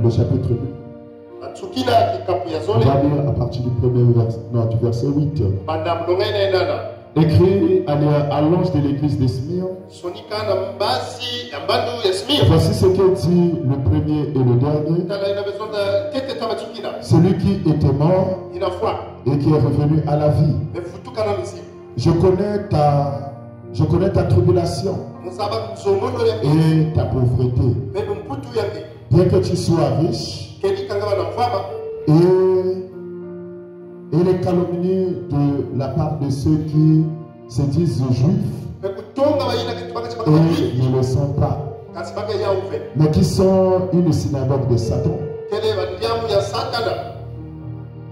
le chapitre 2. On va lire à partir du premier verset, non, du verset 8. Écrit à l'ange de l'église de Smyrne. Voici ce que dit le premier et le dernier. Celui qui était mort et qui est revenu à la vie. Je connais ta tribulation et ta pauvreté. Bien que tu sois riche et les calomnies de la part de ceux qui se disent juifs et ne le sont pas, mais qui sont une synagogue de Satan.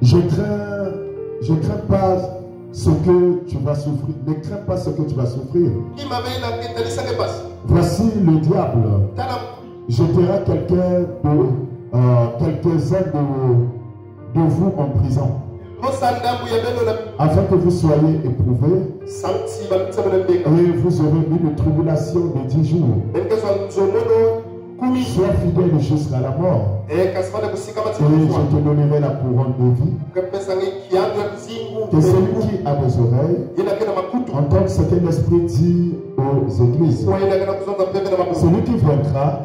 Je crains pas ce que tu vas souffrir. Ne crains pas ce que tu vas souffrir. Voici le diable jettera quelques-uns de vous en prison, afin que vous soyez éprouvés, et vous aurez une tribulation de 10 jours. Sois fidèle jusqu'à la mort, et je te donnerai la couronne de vie. Que celui qui a des oreilles entende ce que l'Esprit dit aux églises. Celui qui vaincra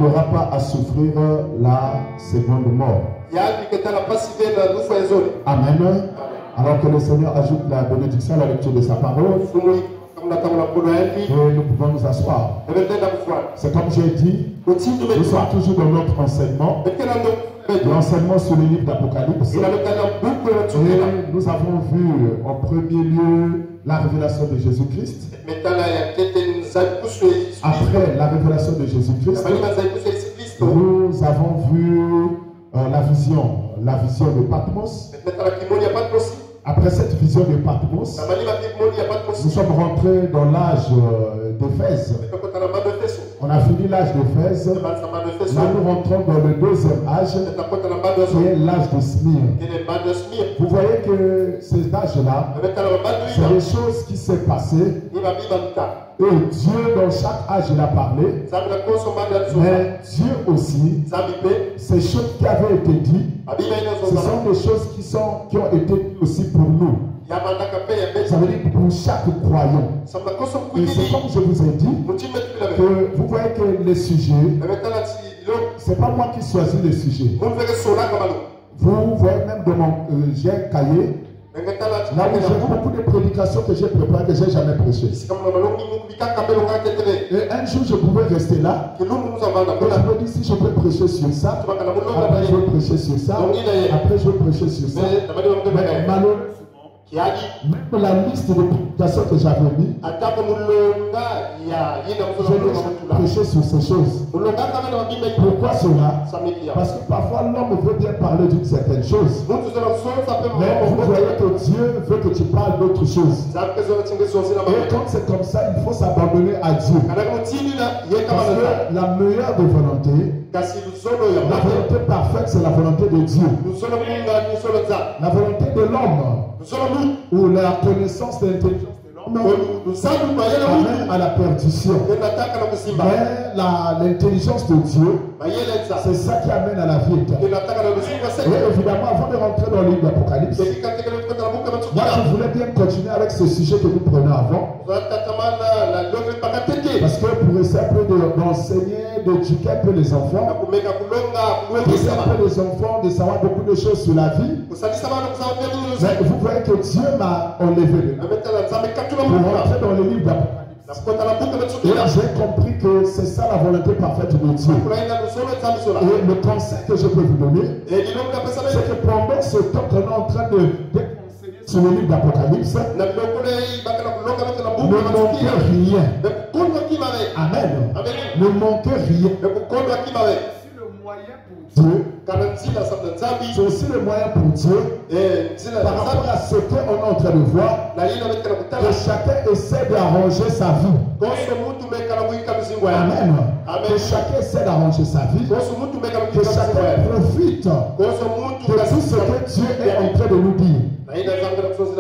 n'aura pas à souffrir la seconde mort. Amen. Alors que le Seigneur ajoute la bénédiction à la lecture de sa parole, et nous pouvons nous asseoir. C'est comme j'ai dit, nous sommes toujours dans notre enseignement, l'enseignement sur le livre d'Apocalypse. Et nous avons vu en premier lieu la révélation de Jésus-Christ. Après la révélation de Jésus-Christ, nous avons vu la vision de Patmos. Après cette vision de Patmos, nous sommes rentrés dans l'âge d'Éphèse. On a fini l'âge d'Éphèse. Là, nous rentrons dans le deuxième âge, qui est l'âge de Smyrne. Vous voyez que cet âge-là, c'est des choses qui s'est passées. Et Dieu, dans chaque âge, il a parlé. Mais Dieu aussi, ces choses qui avaient été dites, ce sont des choses qui ont été dites aussi pour nous. Ça veut dire pour chaque croyant. Et c'est comme je vous ai dit, que vous voyez que les sujets, c'est pas moi qui choisis les sujets. Vous voyez même dans mon cahier, là où j'ai beaucoup de prédications que j'ai préparées, que je n'ai jamais prêchées. Et un jour, je pouvais rester là. Et je me dis, si je peux prêcher sur ça, après je vais prêcher sur ça, après je vais prêcher sur ça. Mais malheureusement, même la liste de prédications que j'avais mis, je n'ai prêché sur ces choses. Pourquoi cela? Parce que parfois l'homme veut bien parler d'une certaine chose, mais vous voyez que Dieu veut que tu parles d'autre chose. Et quand c'est comme ça, il faut s'abandonner à Dieu. Parce que la meilleure des volontés, la volonté parfaite, c'est la volonté de Dieu. La volonté de l'homme, ou la connaissance de l'intelligence de l'homme, amène à la perdition. Mais l'intelligence de Dieu, c'est ça qui amène à la vie éternelle. Et évidemment, avant de rentrer dans le livre d'Apocalypse, moi je voulais bien continuer avec ce sujet que nous prenons avant. Parce que pour essayer un peu d'enseigner, d'éduquer un peu les enfants, d'éduquer un peu les enfants, de savoir beaucoup de choses sur la vie. Mais vous voyez que Dieu m'a enlevé pour rentrer dans le livre d'Apocalypse. Et j'ai compris que c'est ça la volonté parfaite de Dieu. Et le conseil que je peux vous donner, c'est que pendant ce temps qu'on est en train de sur le livre d'Apocalypse, ne manquez rien. Amen. Ne manquez rien. C'est aussi le moyen pour Dieu, par rapport à ce qu'on est en train de voir, que chacun essaie d'arranger sa vie. Amen. Que chacun essaie d'arranger sa vie, que chacun profite de tout ce que Dieu est en train de nous dire.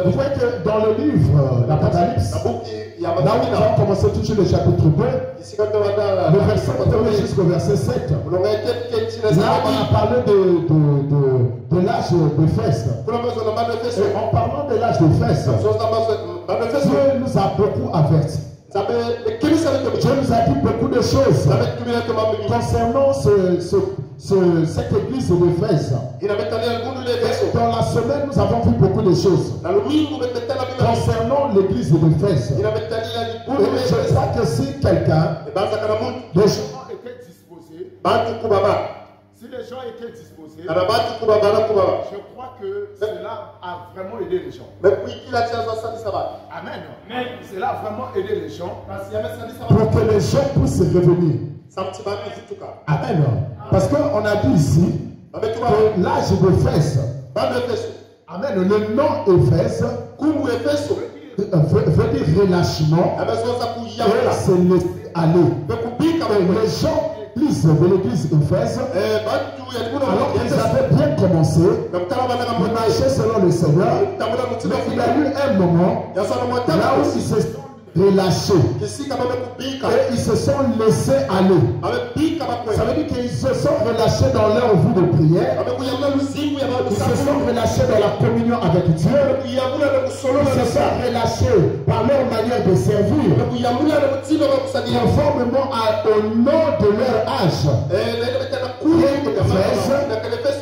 Vous voyez que dans le livre d'Apocalypse, là où nous avons commencé tout de suite le chapitre 2, le verset 1 jusqu'au verset 7, là on a parlé de l'âge d'Éphèse. Et en parlant de l'âge d'Éphèse, Dieu nous a beaucoup avertis. Dieu nous a dit beaucoup de choses concernant cette église d'Éphèse. Dans la semaine, nous avons vu beaucoup de choses concernant l'église d'Éphèse. Et je crois que si quelqu'un, les gens étaient disposés, si les gens étaient disposés, je crois que cela a vraiment aidé les gens. Amen. Cela a vraiment aidé les gens pour que les gens puissent revenir. Amen. Parce qu'on a dit ici que l'âge d'Éphèse, amen, le nom Éphèse veut dire relâchement et se laisser aller. Et les gens de l'église Éphèse, alors qu'ils avaient bien commencé, ils marchaient selon le Seigneur, mais il y a eu un moment là où ils se sont relâchés et ils se sont laissés aller. Ça veut dire qu'ils se sont relâchés dans leur vie de prière, ils se sont relâchés dans la communion avec Dieu, ils se sont relâchés par leur manière de servir conformément au nom de leur âge.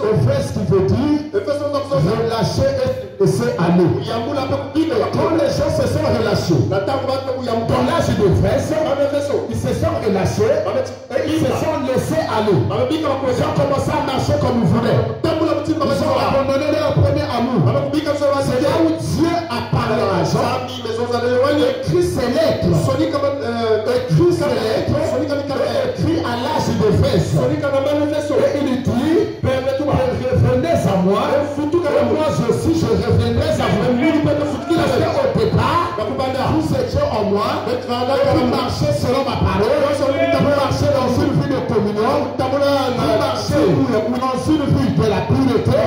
Éphèse qui veut dire relâcher et laisser aller. Quand les gens se sont relâchés dans l'âge d'Éphèse, ils se sont relâchés et ils se sont laissés aller. Ils ont commencé à marcher comme ils voulaient. Ils ont abandonné leur premier amour. C'est là où Dieu a parlé à Jean, écrit ses lettres, écrit à l'âge d'Éphèse. Et il dit, revenez à moi, et moi aussi je reviendrai à vous. Parce qu'au départ, vous étiez en moi, vous marchez selon ma parole, vous marchez dans une vie de communion, vous marchez dans une vie de la pureté,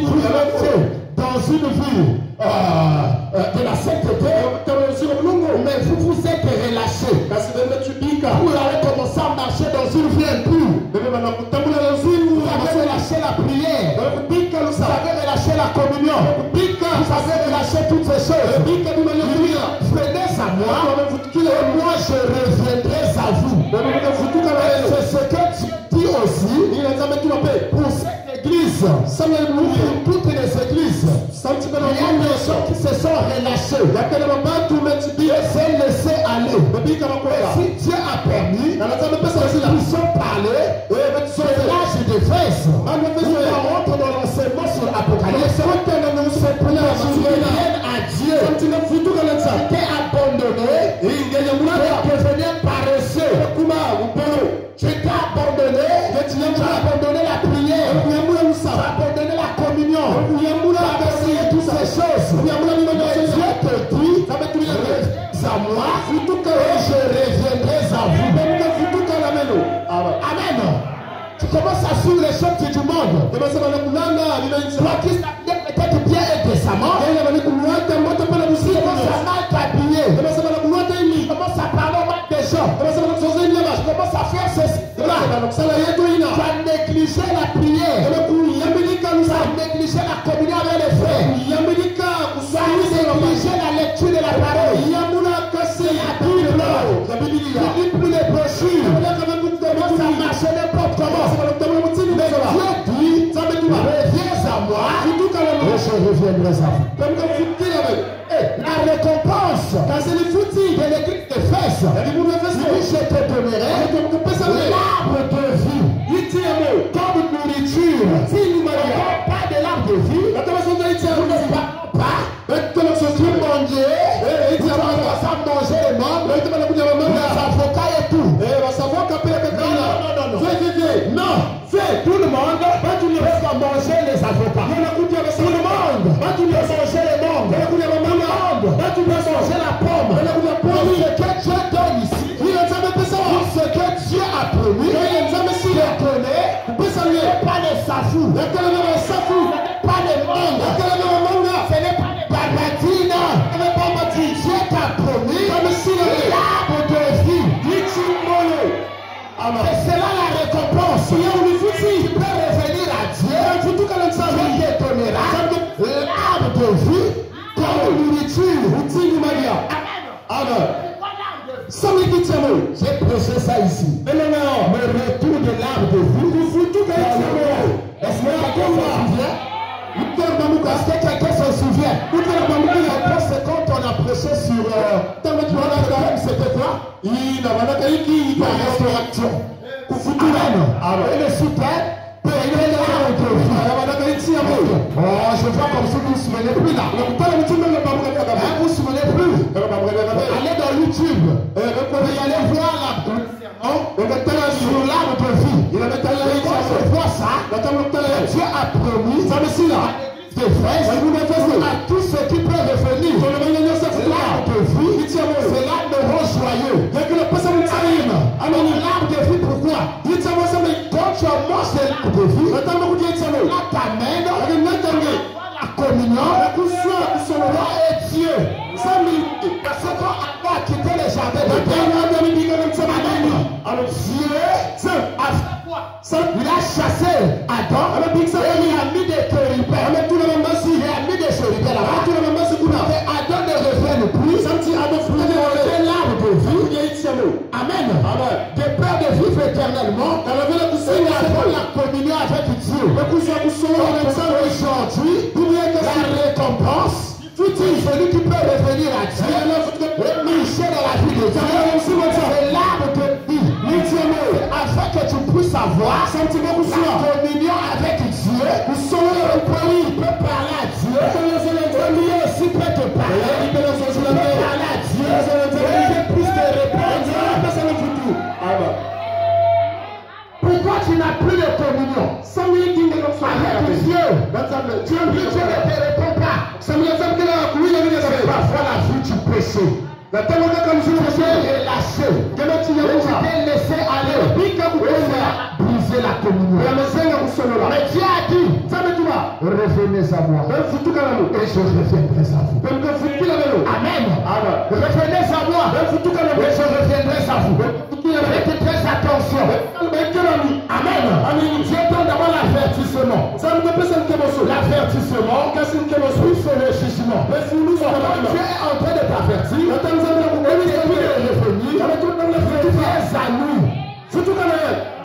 vous marchez dans une vie de la sainteté, mais vous êtes relâchés. Vous avez commencé à marcher dans une vie impure. Vous avez relâché la prière. Vous avez relâché la communion. Vous avez relâché toutes ces choses. Venez à moi et moi je reviendrai à vous. C'est ce que tu dis aussi pour cette église, pour toutes les églises. Il y a des gens qui se sont relâchés, ils s'est laissé aller. Si Dieu a permis, ils sont parlés de l'âge d'Éphèse. On rentre dans l'enseignement sur l'Apocalypse. C'est pour reviennent à Dieu. Tu t'es abandonné pour devenir paresseux. Tu t'es abandonné, tu as abandonné la prière, tu as abandonné la communion, tu as essayé toutes ces choses. Mais Dieu te dit, reviens à moi et je reviendrai à vous. Amen. Tu commences à suivre les choses du monde. Toi qui t'habilles peut-être bien et décemment, tu commences à mal t'habiller, tu commences à parler mal des gens, tu commences à faire ceci. Tu as négligé la prière, tu as négligé la communion avec les frères, tu as négligé la lecture de la parole, la Bible, tu ne lis plus les brochures, tu commences à marcher n'importe comment. Mais Dieu dit, reviens à moi et je reviendrai à vous. La récompense de l'église d'Éphèse, je te donnerai l'arbre de vie comme nourriture. Si nous ne parlons pas de l'arbre de vie, nous ne parlons pas de manger, nous commençons à manger les membres, les avocats et tout. Non, c'est tout le monde va manger les avocats. Tout le monde va manger les membres. Tout le monde va manger la pomme. Ce que Dieu donne ici, ce que Dieu a promis, le connaît, pas les safous, pas les membres, ce n'est pas les barbares. l'arbre de vie. Est-ce que quelqu'un se souvient? Est-ce que quelqu'un se souvient? C'est quand on a prêché sur c'était quoi? La restauration. Amen. Et le super période de vie. Oh, je vois comme si vous ne vous souvenez plus là. Vous ne vous souvenez plus. Allez dans YouTube. Vous allez voir sur l'arbre de vie. Quand je vois ça, Dieu a promis des fraises à tous ceux qui peuvent revenir. L'arbre de vie, c'est l'arbre rose joyeux. L'arbre de vie, pourquoi? Quand tu manges de l'arbre de vie, là t'amènes la communion, toi et Dieu. Parce qu'on a quitté les jardins de Dieu. Il a chassé Adam, il a mis des chérubins, il a mis des chérubins là-bas. Et Adam ne revienne plus. C'est l'arbre de vie. Amen. Des pères de vivre éternellement. Il a la communion avec Dieu. Aujourd'hui, la récompense. Celui qui peut revenir à Dieu et marcher dans la vie de Dieu, c'est l'arbre de vie. Afin que tu puisses avoir la communion avec Dieu, il peut parler à Dieu, lui aussi peut te parler, il peut parler à Dieu, il peut plus te répondre. Pourquoi tu n'as plus de communion avec Dieu? Dieu ne te répond pas. Parfois la vie du péché. Comme je me suis relâché, je t'ai laissé aller, briser la communion. Mais Dieu a dit, revenez à moi, et je reviendrai à vous. Amen. Revenez à moi, et je reviendrai à vous. Faites très attention. Amen. Dieu donne d'abord l'avertissement. L'avertissement, puis c'est le jugement. Dieu est en train de t'avertir.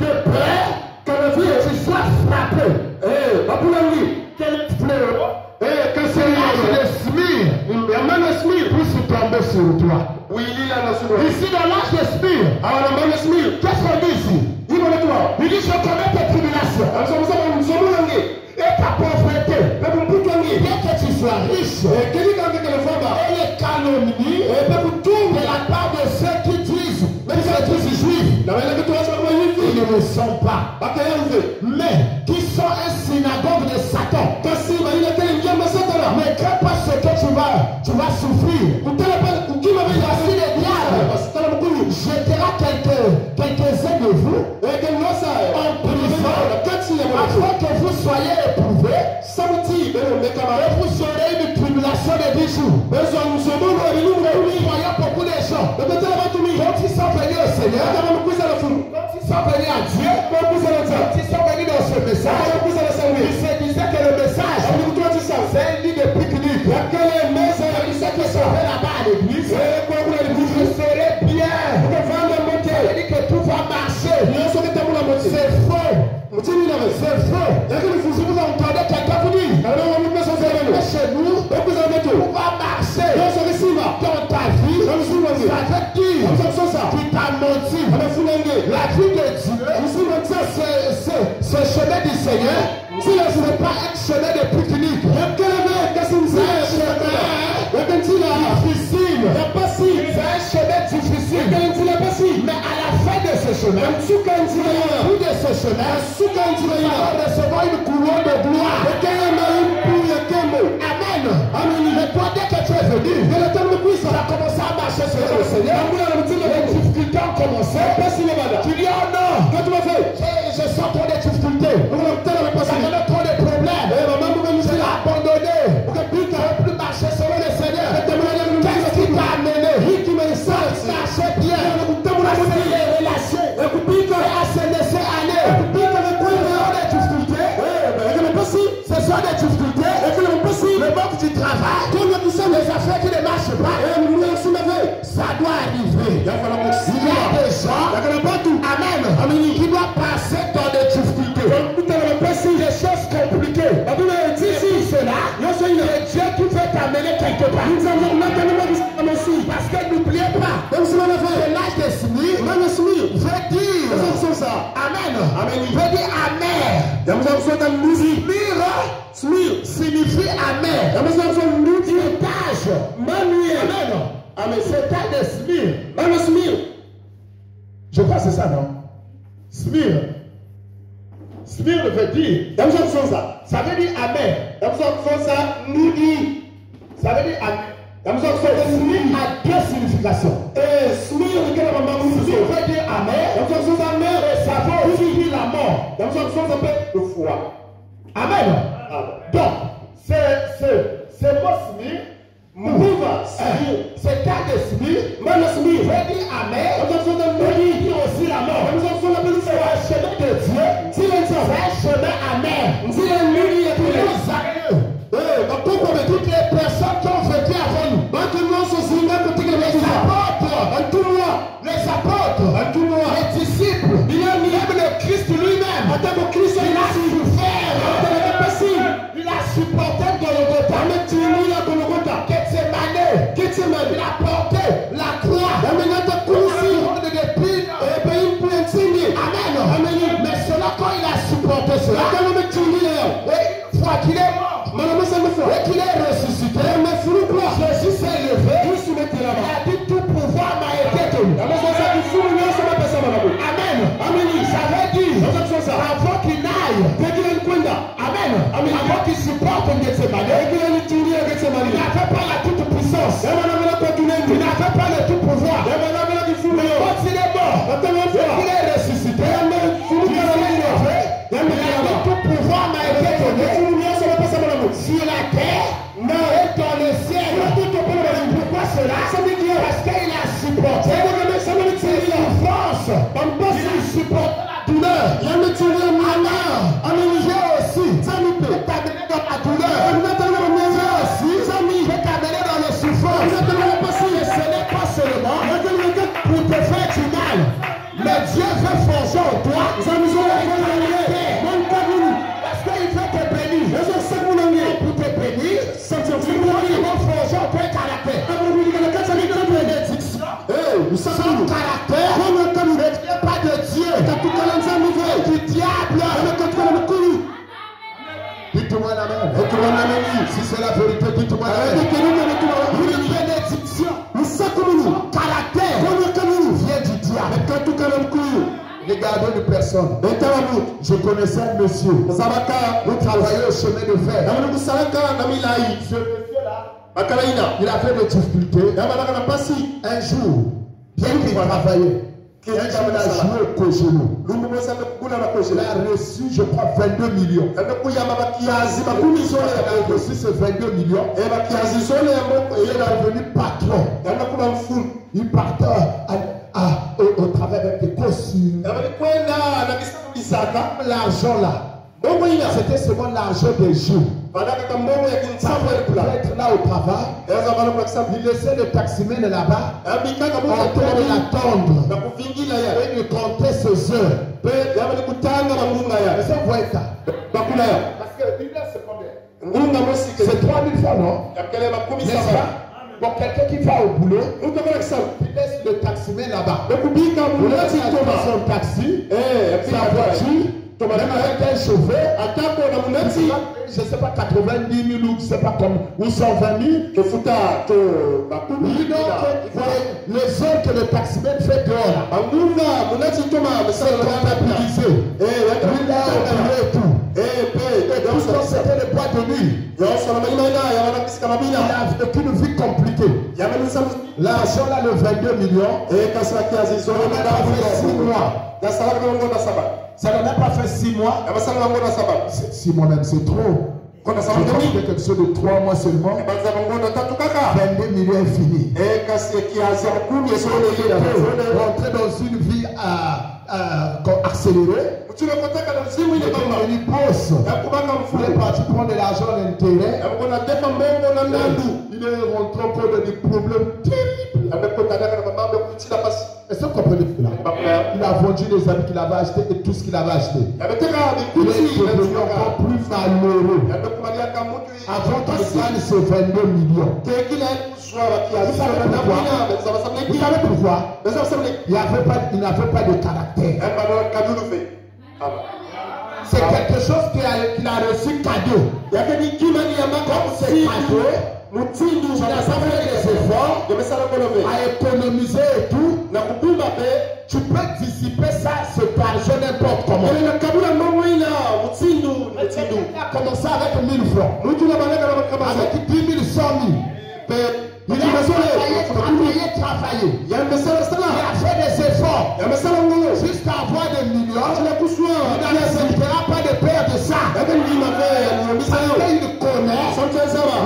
De près que tu sois frappé. Quel fléau. Que c'est l'âge de Smir puisse tomber sur toi. Ici dans l'âge de Smir, qu'est-ce qu'on dit ici? Il dit je connais tes tribulations et ta pauvreté. Bien que tu sois riche et les calomnies de la part de ceux qui disent juifs, ils ne le sont pas, mais qui sont un synagogue de Satan. Mais que parce que tu vas souffrir, voici le diable jettera quelques-uns de vous en prison afin que vous soyez éprouvés et vous aurez une tribulation de 10 jours. Nous voyons beaucoup de gens quand ils sont venus au Seigneur, quand ils sont venus à Dieu, quand ils sont venus dans ce message, ils se disaient que le message c'est un lit de pique-nique. Ils disaient que ça fait là-bas à l'église, je serai bien. Il dit que tout va marcher. C'est faux. C'est faux. Vous entendez quelqu'un vous dire chez nous, tout va marcher dans ta vie. Ça veut dire qui t'a menti. La vie de Dieu, ce chemin du Seigneur, ce n'est pas un chemin de pique-nique. C'est un chemin difficile. Mais à la fin de ce chemin, au bout de ce chemin, on va recevoir une couronne de gloire. Amen. Mais toi, dès que tu es venu, tu as commencé à marcher sur le Seigneur. Les difficultés ont commencé. Tu dis, oh non, je sens trop de difficultés. Ça me donne trop de problèmes. Je l'ai abandonné. Tu ne peux plus marcher sur le Seigneur. Qu'est-ce qui t'a amené? Ça marchait bien. C'est les relations. À se laisser aller. Ce sont des difficultés. Le manque du travail. Les affaires qui ne marchent pas. Ça doit arriver. Il y a des gens. Amen. Qui doivent passer dans des Smir signifie amer. Étage. Amen. C'est étage de Smir. Je crois que c'est ça, non? Smir veut dire. Ça veut dire amer. Ça veut dire amer. Smir a deux significations. Smir veut dire amer. Et ça veut aussi dire la mort. Amen. Donc, c'est mot Smir. C'est cas de Smir. Veut dire amer. Veut dire aussi la mort. C'est un chemin de Dieu. C'est un chemin amer. Toutes les personnes qui ont vécu avant nous. Les apôtres, les disciples, même le Christ lui-même, il a souffert, il a supporté Golgotha, Gethsemane, il a porté la croix, Amen. Mais cela, quand il a supporté cela, fois qu'il est mort, et qu'il est ressuscité, Jésus s'est levé, il a dit tout pouvoir m'a été donné. Amen. Ça veut dire, avant qu'il n'aille, Amen. Avant qu'il supporte Gethsemane, il n'avait pas la toute puissance, il n'avait pas le tout pouvoir. Mais quand il est mort, il est ressuscité, il a dit tout pouvoir m'a été donné sur la terre et dans le ciel. Pourquoi cela? Parce qu'il a supporté la souffrance. Il supporte la douleur. J'ai aussi t'amener dans la douleur. J'ai aussi t'amener dans les souffrances. Et ce n'est pas seulement pour te faire du mal. Mais Dieu veut forger en toi. Parce qu'il veut te bénir. Pour te bénir, il va forger en toi un caractère. Sans caractère, il n'y a pas de Dieu. Du diable. Dites-moi l'amen. Si c'est la vérité, dites-moi l'amen. Une bénédiction. Caractère vient du diable. Regardez une personne. Je connaissais un monsieur. Vous travaillez au chemin de fer. Ce monsieur-là, il a fait des difficultés. Un jour, bien qu'il travaillait, il a joué au Kojolo. Il a reçu, je crois, 22 millions. Il a reçu ces 22 millions. Et il est devenu patron. Il partait au travers avec des costumes. L'argent là. C'était seulement l'argent des jours. Pour être là au travail, il laissait le taximan là-bas en train de l'attendre. Et il comptait ses heures. Est-ce que vous voyez ça? Parce que une heure c'est combien? C'est 3000 francs, non? N'est-ce pas? Pour quelqu'un qui va au boulot, il laisse le taximan là-bas. Il laisse son taxi, sa voiture. Même avec un chauffeur, je ne sais pas, 90 000 ou je ne sais pas comme, ou 120 000. Les heures que le taximan fait dehors, c'est comptabilisé. Il a oublié tout. C'était le bois de nuit. Il n'a aucune vie compliquée. L'argent là, le 22 millions, on n'a pas fait 6 mois. Ça n'a pas fait 6 mois. 6 mois même, c'est trop. Quand ça fait quelque chose de 3 mois seulement, 22 millions est fini. Rentrer dans une vie accélérée. Il est boss. Il est parti prendre de l'argent à l'intérêt. Il est rentré encore dans des problèmes terribles. Est-ce que vous comprenez cela? Il a vendu les habits qu'il avait achetés et tout ce qu'il avait acheté. Il est devenu encore plus malheureux. Avant qu'il gagne ces 22 millions. Vous savez pourquoi? Il n'avait pas de caractère. C'est quelque chose qu'il a reçu cadeau. Comme c'est cadeau, il a fait des efforts à économiser et tout. Tu peux dissiper ça, c'est par argent n'importe comment. Il a commencé avec 1000 francs. Avec 10 000, 100 000. Il a travaillé. Il a fait des efforts jusqu'à avoir des millions. Il n'acceptera pas de perdre ça. Parce qu'il connaît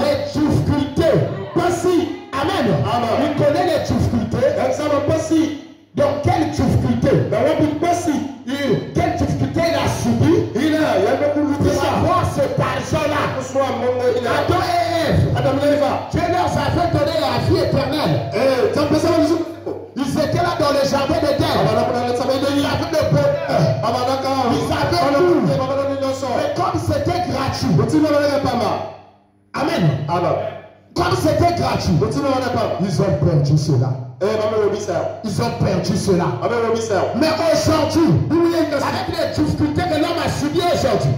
les difficultés. Amen. Il connaît les difficultés. Donc, quelle difficulté? Quelle difficulté il a subi? Pour avoir cet argent-là. Adam et Ève, Dieu leur avait donné la vie éternelle. Ils étaient là dans le jardin d'Éden. Ils avaient le bonheur. Ils avaient tout. Mais comme c'était gratuit. Amen. Comme c'était gratuit. Ils ont perdu cela. Ils ont perdu cela. Mais aujourd'hui, avec les difficultés que l'homme a subies aujourd'hui,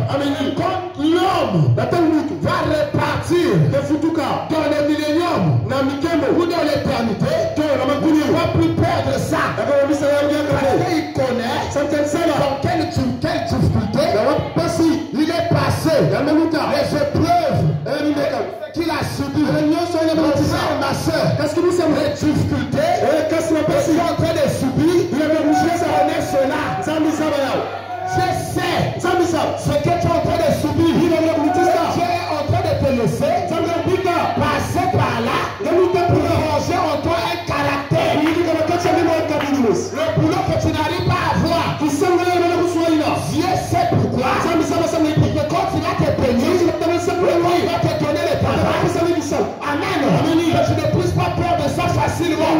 Amen. Quand l'homme va repartir dans le millénium ou dans l'éternité, il ne va plus perdre ça. Parce qu'il connaît dans quelle difficulté il est passé. Les épreuves qu'il a subies. Ma soeur, qu'est-ce que nous sommes les difficultés que tu es en train de subir? Je connais cela. Je sais ce que tu es en train de subir. Dieu est en train de te laisser passer par là pour ranger en toi un caractère. Le boulot que tu n'arrives pas à avoir. Dieu sait pourquoi. Mais quand il va te payer, il va te donner le travail. Amen. Je ne puisse pas perdre ça facilement.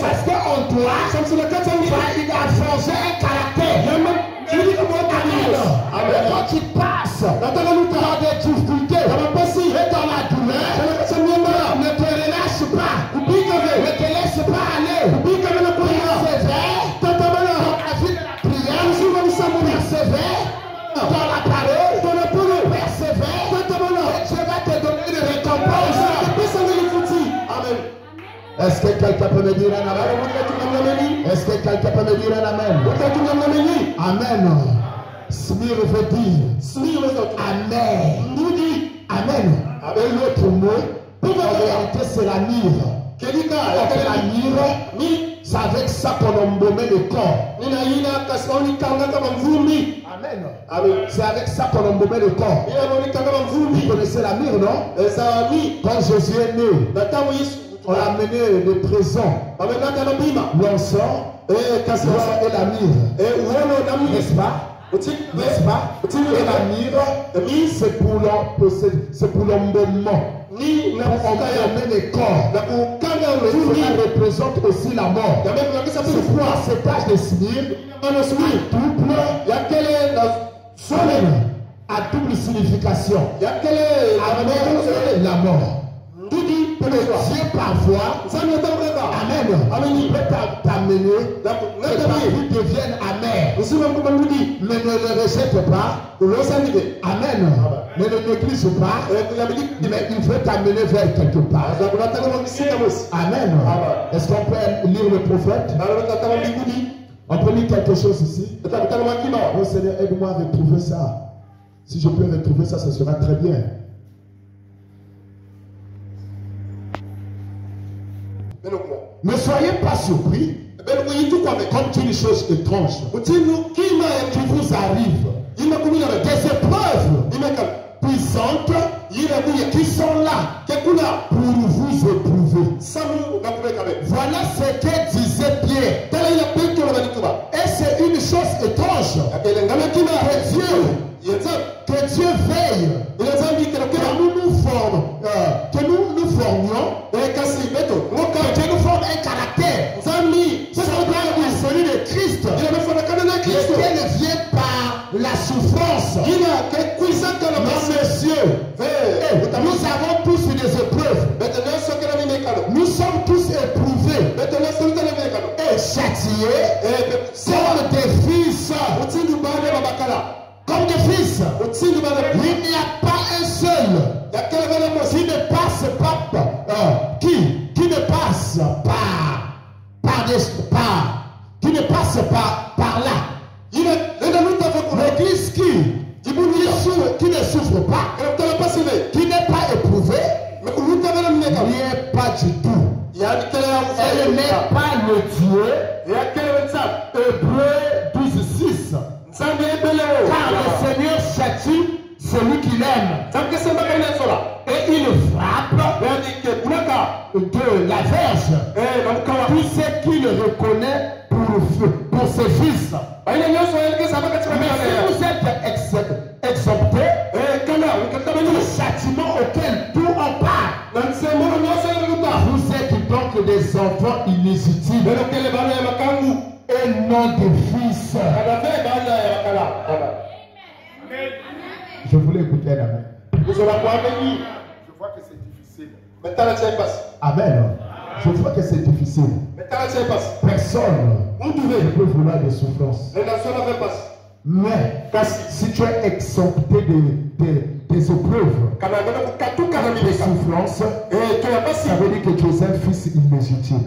Parce qu'en toi, il a forgé un caractère. Amen. Quand tu passes dans des difficultés et dans la douleur, ne te relâche pas. Ne te laisse pas aller. Persévère dans la parole. Persévère. Dieu va te donner une récompense. Amen. Est-ce que quelqu'un peut me dire un amen? Est-ce que quelqu'un peut me dire un amen? Amen. Smir veut dire amen. Amen. Et l'autre mot, en réalité, c'est la mire. La mire, c'est avec ça qu'on embaumait le corps. Amen. C'est avec ça qu'on embaumait le corps. Vous connaissez la mire, non? Quand Jésus est né, on a amené le présent, l'encens et la mire. N'est-ce pas? N'est-ce pas? Et la mire, c'est pour l'embaumement. On met les corps. Cela représente aussi la mort. C'est pourquoi cet âge de smir a double signification. La mort. Dieu parfois, amen, il peut t'amener que ta vie devienne amère. Mais ne le rejette pas. Amen. Ne le néglige pas. Mais il veut t'amener vers quelque part. Amen. Est-ce qu'on peut lire le prophète? On peut lire quelque chose ici. Oh Seigneur, aide-moi à retrouver ça. Si je peux retrouver ça, ce sera très bien. Ne soyez pas surpris comme une chose étrange qui vous arrive. Des épreuves puissantes qui sont là pour vous éprouver. Voilà ce que disait Pierre. Et c'est une chose étrange que Dieu veille que nous nous formions, que Dieu nous forme un caractère celui de Christ, lequel vient par la souffrance. Messieurs, nous avons tous des épreuves. Nous sommes tous éprouvés et châtiés. C'est le défi Fils, il n'y a pas un seul qui ne passe pas, qui ne passe qui ne passe pas par là. L'église qui ne souffre pas, qui n'est pas éprouvée, n'y est pas du tout. Elle n'est pas le Dieu. Hébreu 12:6. Car le Seigneur châtie celui qu'il aime. Et il frappe de la verge tout ce qu'il reconnaît pour ses fils. Mais si vous êtes exempté du châtiment auquel tout en part, vous êtes donc des enfants illégitimes et non des fils. Je voulais écouter un amen. Je vois que c'est difficile. Amen. Je vois que c'est difficile. Personne ne peut vouloir des souffrances. Mais si tu es exempté des épreuves, des souffrances, ça veut dire que tu es un fils illégitime.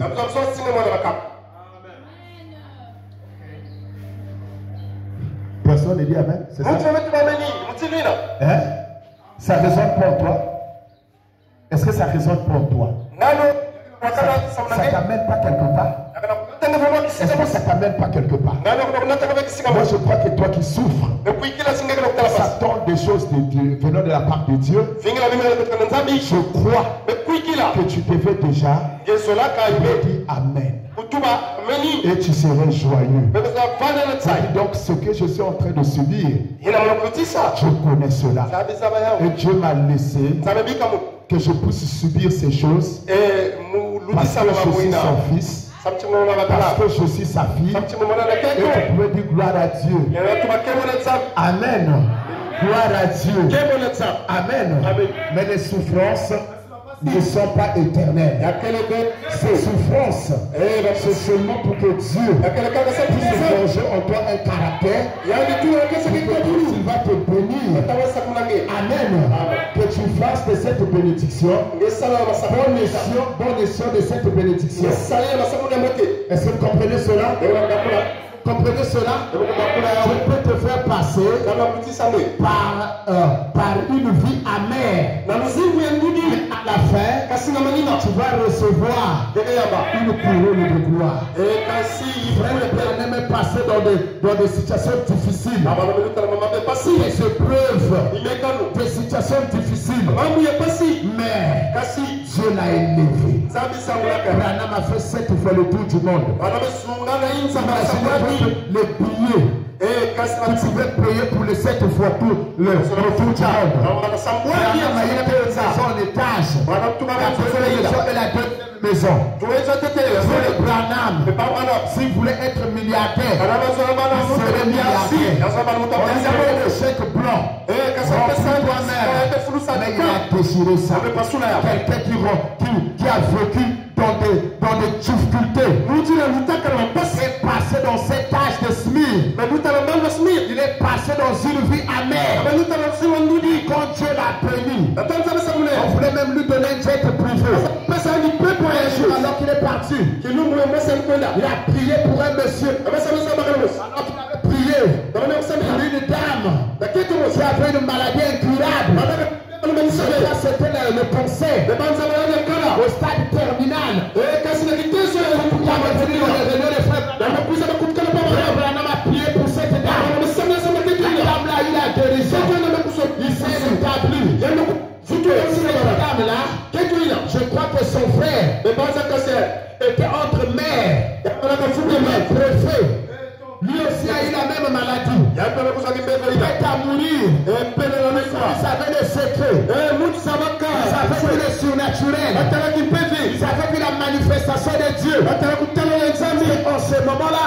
Personne ne dit amen. C'est ça? Hein? Ça résonne pour toi? Est-ce que ça résonne pour toi? Ça ne t'amène pas quelque part? Est-ce que ça ne t'amène pas quelque part? Moi je crois que toi qui souffres, ça tombe des choses venant de la part de Dieu. Je crois que tu devais déjà dire amen. Et tu serais joyeux. Donc ce que je suis en train de subir, je connais cela. Et Dieu m'a laissé que je puisse subir ces choses parce que je suis son fils, parce que je suis sa fille. Et tu pouvais dire gloire à Dieu. Amen. Gloire à Dieu. Amen. Mais les souffrances ne sont pas éternelles. Ces souffrances, c'est seulement pour que Dieu puisse forger en toi un caractère. Il va te bénir. Amen. Que tu fasses de cette bénédiction bonne escient de cette bénédiction. Est-ce que vous comprenez cela? Comprenez cela? Je peux te faire passer par une vie amère. À la fin, tu vas recevoir une couronne de gloire. Frère, ne me passer dans des situations difficiles, des épreuves, des situations difficiles. Mais Dieu l'a élevé. Branham a fait 7 fois le tour du monde. Imaginez les billets. Tu pouvais payer pour les 7 fois tout le tour du monde. Branham a été en étage. Et la deuxième maison. Frère Branham, si vous voulez être milliardaire, vous serez milliardaire. On a le chèque blanc. Mais il a déchiré ça. Quelqu'un qui a vécu dans des difficultés. Est passé dans cet âge de Smith. Il est passé dans une vie amère. Quand Dieu l'a béni, on voulait même lui donner un jet privé. Un jour, alors qu'il est parti, il a prié pour un monsieur. Alors qu'il avait prié pour une dame qui avait une maladie incurable. C'était le conseil au stade terminal. Branham a prié pour cette dame. La dame là, il a guéri. Il s'est rétabli. Cette dame là, je crois que son frère était entre mère et préfet. Lui aussi a eu la même maladie. Il est à mourir. Il savait le secret. Il savait que le surnaturel. Il savait que la manifestation de Dieu. C'est en ce moment-là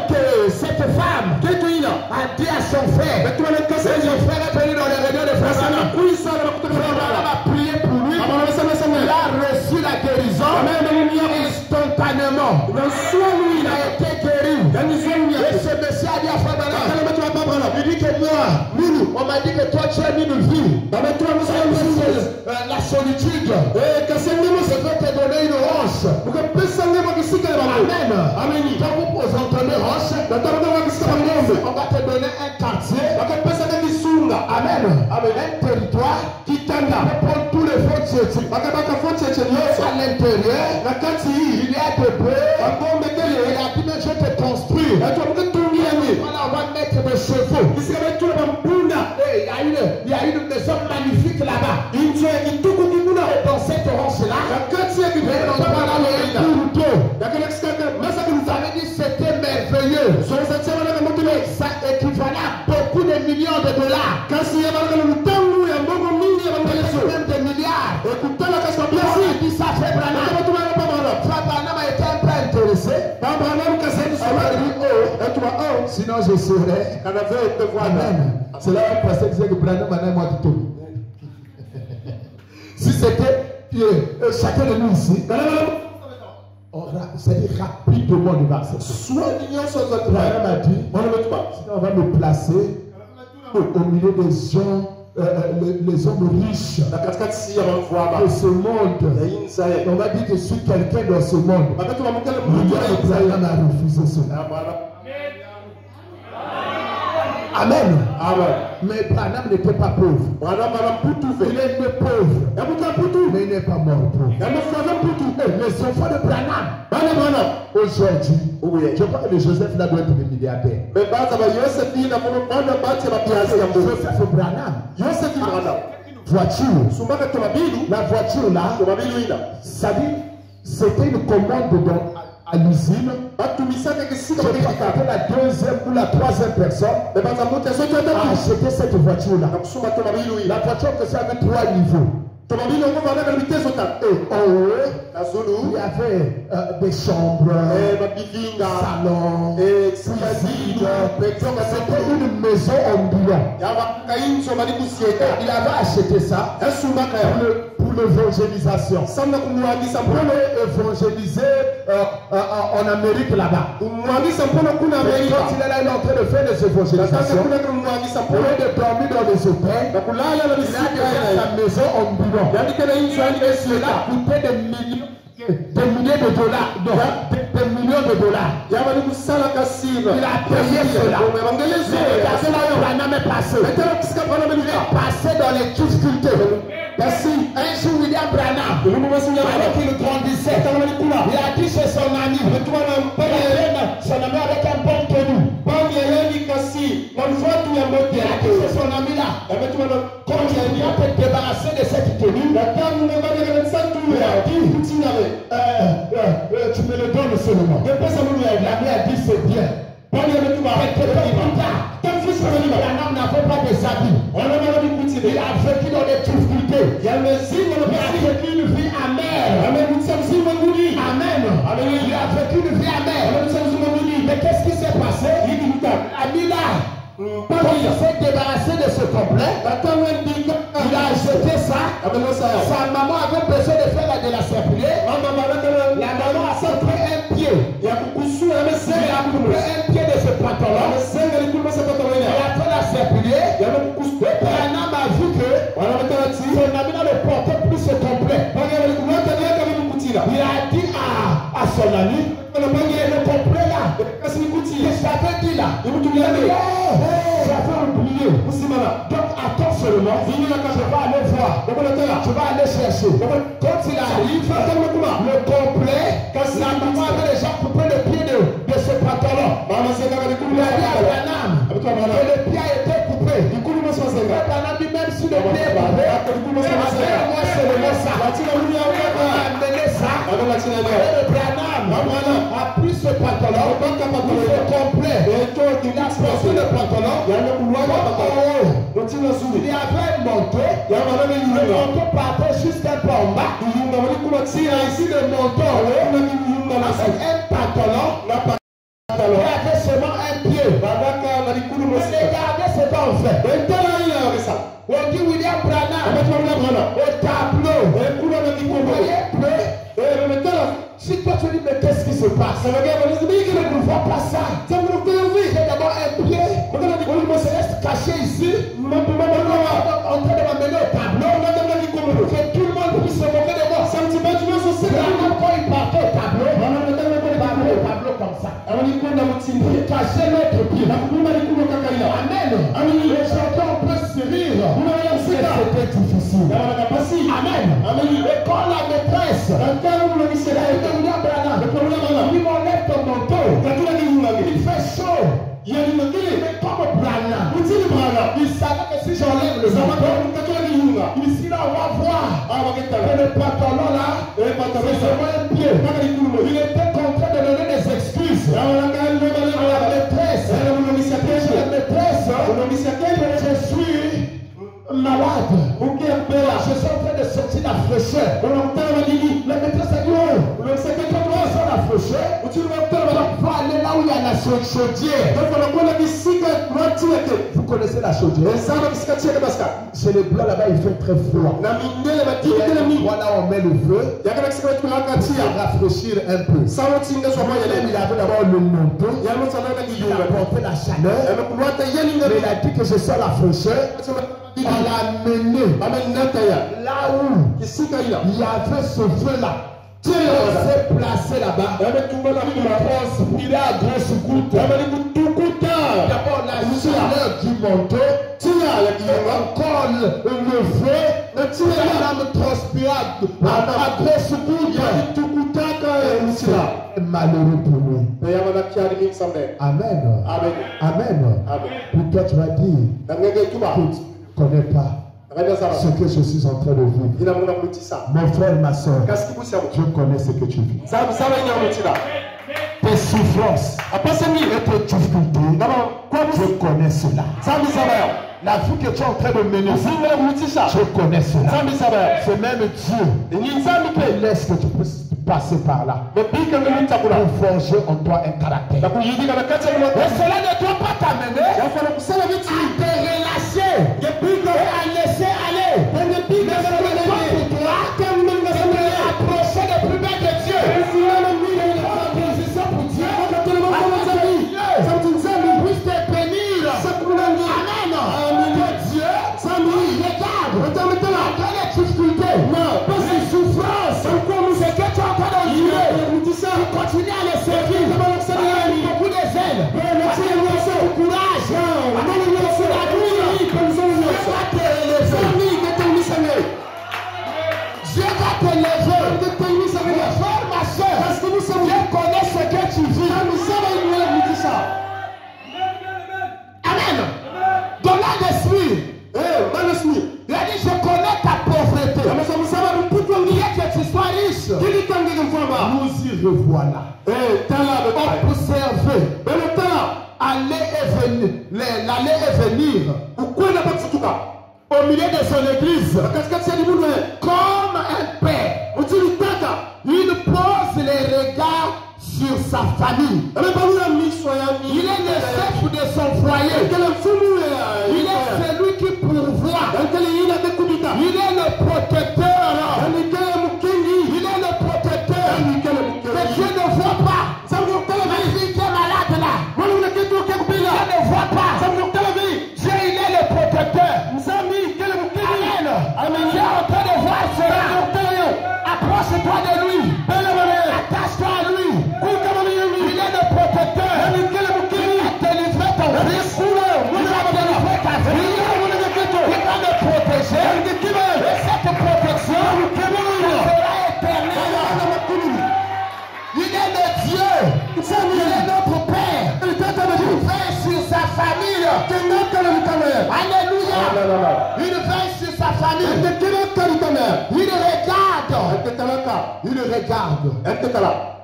que cette femme a dit à son frère. Son frère est venu dans les réunions de frères. Branham a prié pour lui. Il a reçu la guérison instantanément. Il a été guéri. Et ce monsieur a dit à Frère Branham, il dit que moi, On m'a dit que toi tu as mis une vie. La solitude. Et que c'est nous, je vais te donner une roche. Amen. Amen. Quand vous entendez roche, on va te donner un quartier. Amen. Amen. Un territoire qui t'aime pour tous les faux tchétchés. À l'intérieur, il y a des bœufs. Il a dit, mais je te construire. Voilà, on va mettre des chevaux. Il y a une maison magnifique là-bas. Dans cette roche-là, vous avez dit c'était merveilleux. Ça équivalait à beaucoup de millions de dollars. Même des milliards. Il dit ça fait Branham. Branham a été un peu intéressé. Sinon je serais. Amen. C'est là où le pasteur disait que Branham a moi du tout. Si c'était chacun de nous ici, c'est-à-dire rapidement le verset. Soit Branham a dit, sinon on va me placer au milieu des gens. Les hommes riches de ce monde. On va dire que je suis quelqu'un dans ce monde. Branham a refusé cela. Amen. Amen. Mais Branham n'était pas pauvre. Il est né pauvre. Mais il n'est pas mort pauvre. Les enfants de Branham, aujourd'hui, je crois que le Joseph là doit être le milliardaire. Joseph Branham, voiture. La voiture là, ça dit, c'était une commande à l'usine. Je crois qu'après la deuxième ou la troisième personne a acheté cette voiture là. La voiture que ça avait 3 niveaux. Et en haut, il y avait des chambres, salons, cuisine. C'était une maison ambulante. Il avait acheté ça pour l'évangélisation. Pour l'évangéliser en Amérique là-bas. Quand il est là, il est en train de faire des évangélisations. Au lieu de dormir dans les hôtels, il a sa maison ambulante. Cela coûtait des milliers de dollars. Des millions de dollars. Il a payé cela. Regardez là où Branham est passé. Il est passé dans les difficultés. Un jour, William Branham, alors qu'il grandissait, il a dit chez son ami, son ami avec un bon tenue. Il a dit chez son ami là, quand il vient te débarrasser de cette tenue, il a dit, tu me le donnes seulement. L'ami a dit c'est bien. Branham n'avait pas des habits. Il a vécu dans des difficultés. Il a vécu une vie amère. Amen. Il a vécu une vie amère. Mais qu'est-ce qui s'est passé? L'ami là, quand il s'est débarrassé de ce complet, il a jeté ça. Sa maman avait besoin de faire de la circuler. La maman a coupé un pied. Il a coupé un pied de ce pantalon. Il a fait la circuler. Branham a vu que son ami ne portait plus ce complet. Il a dit à son ami, le complet là, qu'est-ce que j'avais dit là? J'avais oublié. Donc attends seulement, je vais aller voir. Je vais aller chercher. Quand il arrive, le complet, la maman avait déjà coupé le pied de ce pantalon. Il a dit à Branham que le pied a été coupé. Branham dit même si le pied est coupé, moi seulement ça. Amenez ça. Et Branham a pris ce pantalon, ce complet. Il a porté le pantalon. Il y avait un manteau. Le manteau partait jusqu'un peu en bas. Il a ici le manteau avec un pantalon. Il avait seulement un pied. Regardez ce qu'on fait. On dit William Branham au tableau. Vous voyez bleu. Si toi tu dis mais qu'est-ce qui se passe? Je ne vois pas ça. J'ai d'abord un pied. On se laisse cacher ici. ici, en train de m'amener au tableau, que tout le monde puisse se moquer de moi. Quand il partait au tableau, comme ça. Cacher notre pied. Amen. Les champions peuvent se rire. C'était difficile. Amen. Et quand la maîtresse, il m'enlève ton manteau, il fait chaud. Il est comme Branham. Il savait que si j'enlève le manteau, ici là on va voir que le pantalon là, c'est seulement un pied. Il était contraint de donner des excuses à la maîtresse. Je suis malade. Je suis en train de sortir la fraîcheur. La maîtresse a dit, oh, c'est que tu vas la fraîcheur. Tu vas aller là où il y a la chaudière. Vous connaissez la chaudière? Chez les blancs là-bas, il fait très froid. Voilà, on met le feu. Il va rafraîchir un peu. Il avait d'abord le manteau. Il apportait la chaleur. Mais il a dit que je sors la fraîcheur. Il l'a amené là où il y avait ce feu-là. Il s'est placé là-bas. Il a transpiré à grosse goutte. D'abord la chaleur du manteau. Encore le feu. Il a transpiré à grosse goutte. Malheureux pour nous. Amen. Amen. Pour toi, tu vas dire que tu ne connais pas ce que je suis en train de vivre. Mon frère, ma soeur, je connais ce que tu vis. Tes souffrances et tes difficultés, je connais cela. La vie que tu es en train de mener, je connais cela. C'est même Dieu qui laisse que tu puisses passer par là pour forger en toi un caractère. Et cela ne doit pas t'amener à te relâcher et à laisser aller. Approcher des plus belles de Dieu. Puisse te bénir. Amen. Dieu, regarde. Après les difficultés, pas de souffrance, c'est que tu es en train de vivre. Continue à les servir. Beaucoup de zèle. Beaucoup de courage. Dieu va te lever. Frère, ma soeur, parce que Dieu connaît ce que tu vis. Amen. Dans l'esprit, il a dit, je connais ta pauvreté. Bien que tu sois riche, nous y revoilà. Observez aller et venir, l'aller et venir au milieu de son église, comme un père. Il pose les regards sur sa famille. Il est le chef de son foyer. Il est celui qui pourvoit. Il est le protecteur. Il est le protecteur. Mais Dieu ne voit pas. Ma fille qui est malade là. Dieu ne voit pas. Dieu, il est le protecteur. Amen. Dieu est en train de voir cela. Approche-toi de lui. Attache-toi à lui. Il est le protecteur. Il a délivré ton fils. Il a délivré ta vie. Il va le protéger. Et cette protection sera éternelle. Il est le Dieu. Il est notre Père. Il veille sur sa famille. Alléluia. Il veille sur sa famille. Il regarde.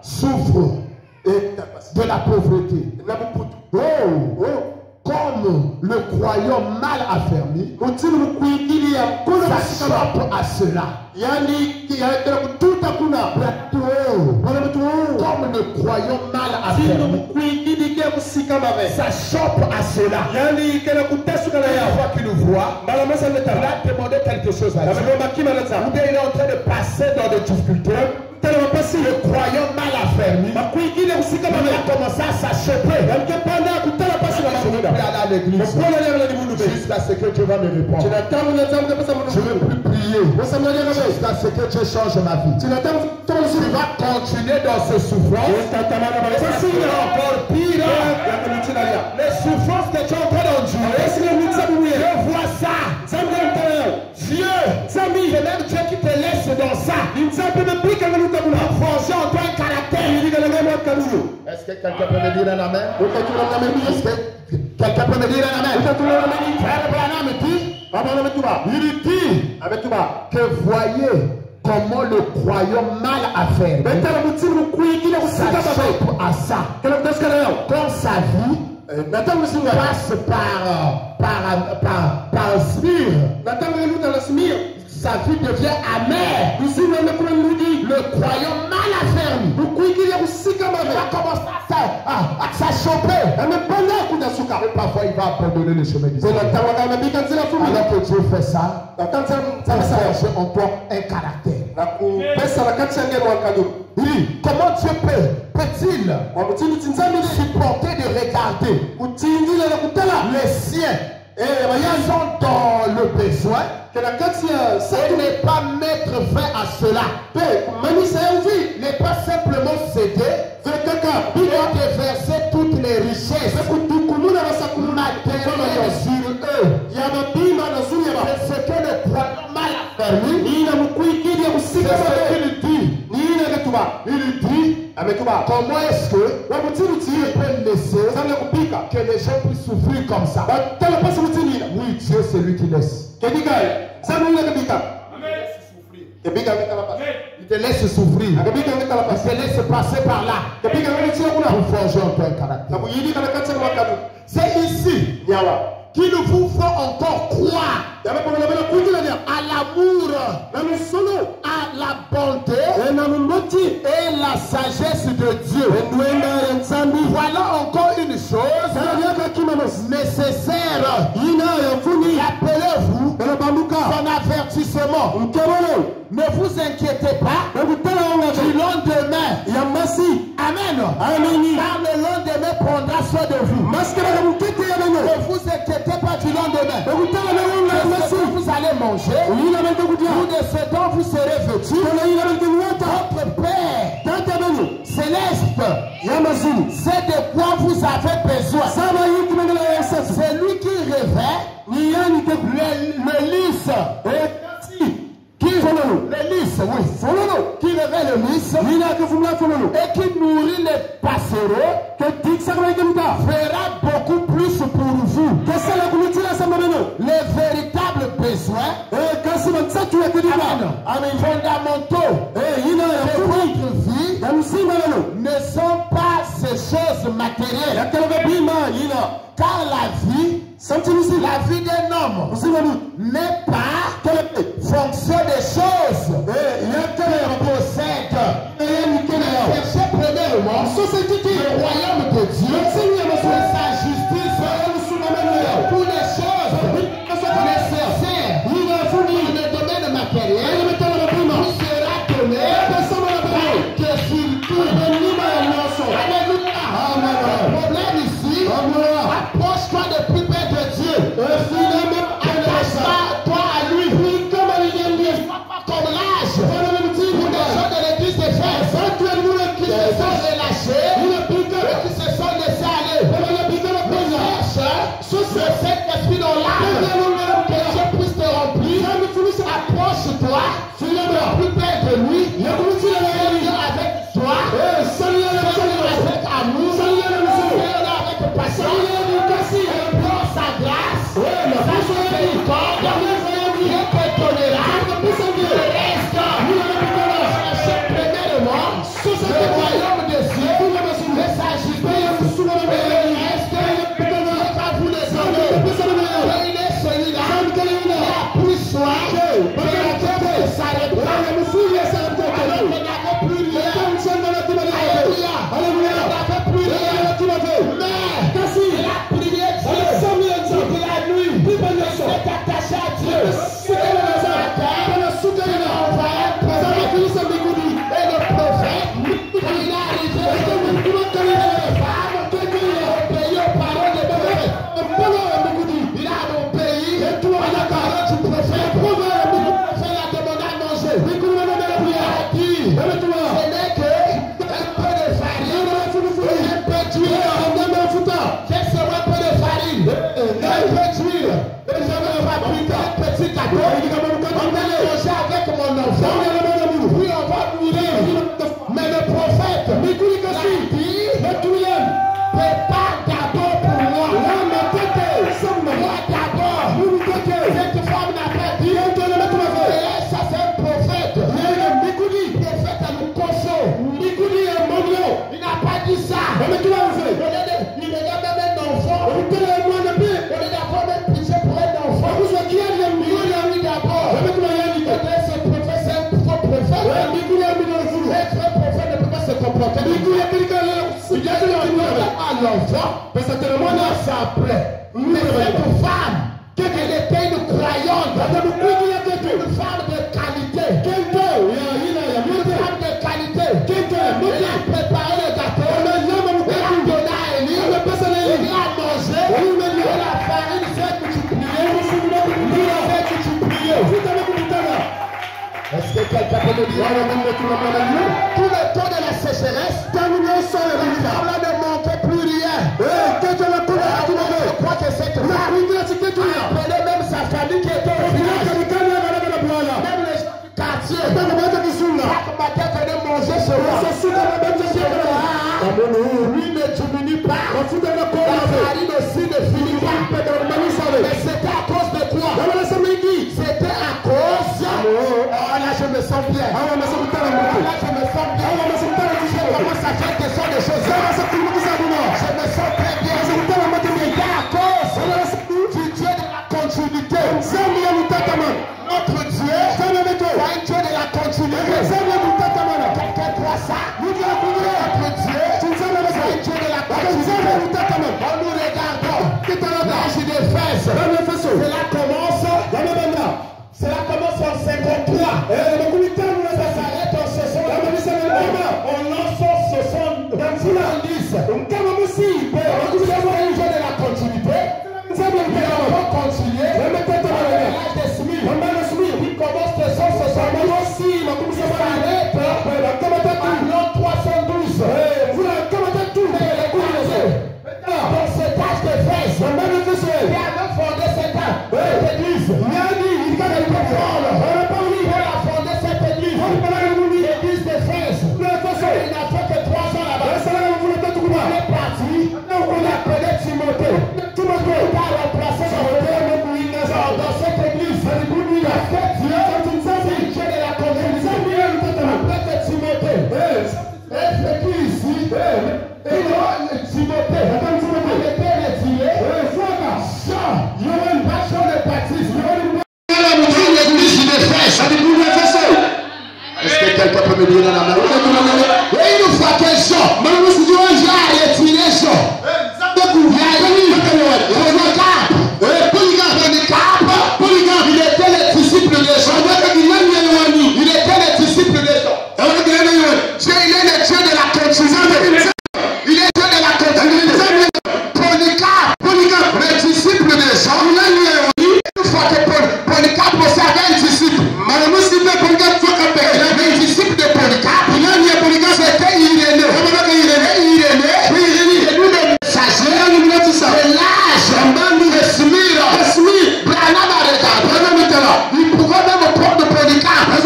Souffre de la pauvreté. Comme le croyant mal affermi, s'achoppe à cela. Comme le croyant mal affermi, s'achoppe à cela. Une fois qu'il le voit, il a demandé quelque chose à Dieu. Ou bien il est en train de passer dans des difficultés. le croyant mal affermi, il a commencé à s'achoper. À l'église. Jusqu'à ce que Dieu va me répondre. Je ne veux plus prier. Jusqu'à ce que Dieu change ma vie. Tu vas continuer dans ce souffrance. C'est encore pire. Les souffrances que tu es en train d'endurer. Je vois ça. Dieu, c'est même Dieu qui te laisse dans ça. Forger en toi un caractère. Est-ce que quelqu'un peut me dire un amen? Est-ce que quelqu'un peut me dire un amen? Frère Branham dit, il dit que voyez comment le croyant mal affaire s'achoppe à ça. Quand sa vie passe par Smir, sa vie devient amère. Le croyant mal affermi va commencer à s'achoper. Parfois il va abandonner le chemin du Seigneur. Alors que Dieu fait ça, pour forger en toi un caractère. Comment Dieu peut-il supporter de regarder les siens ils sont dans le besoin et ne pas mettre fin à cela. Ne pas simplement céder et déverser toutes les richesses matérielles sur eux. C'est ce que le croyant mal affermi, c'est ce qu'il dit. Il dit, comment est-ce que tu peux laisser que les gens puissent souffrir comme ça? Oui, Dieu c'est lui qui laisse. Il te laisse souffrir. Il te laisse passer par là pour forger en toi un caractère. C'est ici qui nous vous font encore croire à l'amour, à la bonté et la sagesse de Dieu. Voilà encore une chose nécessaire. Rappelez-vous son avertissement. Ne vous inquiétez pas du lendemain. Amen. Car le lendemain prendra soin de vous. Ne vous inquiétez pas du lendemain. Vous allez manger. Vous de ce dont vous serez vêtus. Votre Père céleste c'est de quoi vous avez besoin. C'est lui qui révèle le lys. Qui révèle le lys et qui nourrit les passereaux, fera beaucoup plus pour vous. Les véritables besoins fondamentaux de votre vie ne sont pas ces choses matérielles. Car la vie d'un homme n'est pas fonction des choses qu'il possède. Cherchez premièrement le royaume de Dieu et sa justice pour les choses nécessaires dans le domaine matériel. Il sera donné que surtout. Le problème ici, approche-toi de plus près de Dieu. Attache-toi à lui. Comme l'âge pour les gens de l'église de Fès qui se sont relâchés et qui se sont laissés aller. Sous ce Saint-Esprit dans l'âme, que Dieu puisse te remplir. Approche-toi plus près de lui. Avec toi, avec amour, avec patience, pour sa grâce, sa miséricorde, Dieu te donnera. Cherchez premièrement le royaume de Dieu et sa justice. Et le reste, Dieu va vous les donner. Il est Cette femme, elle était une croyante, une femme de qualité, une femme de qualité. Elle a préparé le gâteau, elle a donné à Élie, il a mangé, et la farine s'est multipliée. Est-ce que quelqu'un peut me dire tout le temps de la sécheresse, là ne manquait plus rien. Je crois que cette femme appelait même sa famille qui était au village. Même les quartiers. Chaque matin venait manger ce roi. Lui ne diminue pas. La farine aussi ne finit pas. Mais c'était à cause de quoi? C'était à cause. Oh là je me sens bien. Là je me sens bien. Je commence à faire des choses. Je me sens très bien. C'était à cause du Dieu de la continuité. Notre Dieu, c'est un Dieu de la continuité. Quelqu'un croit ça? Notre Dieu, c'est un Dieu de la continuité. On nous regardons. L'âge d'Éphèse. Cela commence en 53. Ça s'arrête en 60. On lance en 70. C'est un Dieu de la continuité. On va continuer. L'âge des Smith. Il commence de 160. Il s'arrête en l'an 312. Dans cet âge d'Éphèse, il a fondé cette église. Il a fondé cette église. L'église d'Éphèse. Il n'a fait que 3 ans là-bas. Il est parti. On a appelé Timothée. Il a remplacé Timothée dans cette église. Il a fait Dieu de la continuité. Après que Timothée est vécu ici, Timothée a été retiré. Jean le Baptiste. L'église d'Éphèse. Est-ce que quelqu'un peut me dire dans la main? Et une fois que Jean a retiré Jean, il était le disciple de Jean. Il était le disciple de Jean. Dieu, il est le Dieu de la continuité. Il est Dieu de la continuité. Polycarpe, le disciple de Jean. Une fois que Polycarpe avait un disciple. Le disciple de Polycarpe, c'était Irénée. Irénée, le messager, de l'âge, Smir, Branham a regardé. Il pouvait même prendre Polycarpe. Il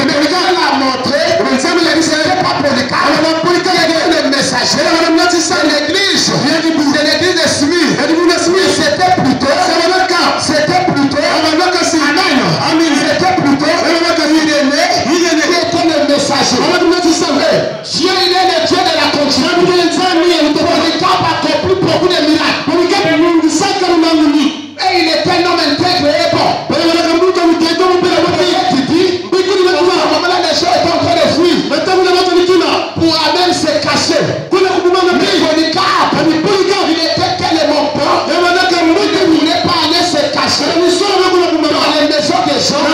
a montré, c'était pas Polycarpe. Il était le messager de l'église. C'est l'église de Smir. C'était plutôt. Amen. C'était plutôt Irénée. Il était le messager. Dieu, il est le Dieu de la continuité. Polycarpe a accompli beaucoup de miracles. Et il était un homme intègre et bon. Tu dis, à moment là, les gens étaient en train de fuir. Pour Amen se cacher. Polycarpe, il était tellement bon. Il ne voulait pas aller se cacher. Dans les maisons des gens,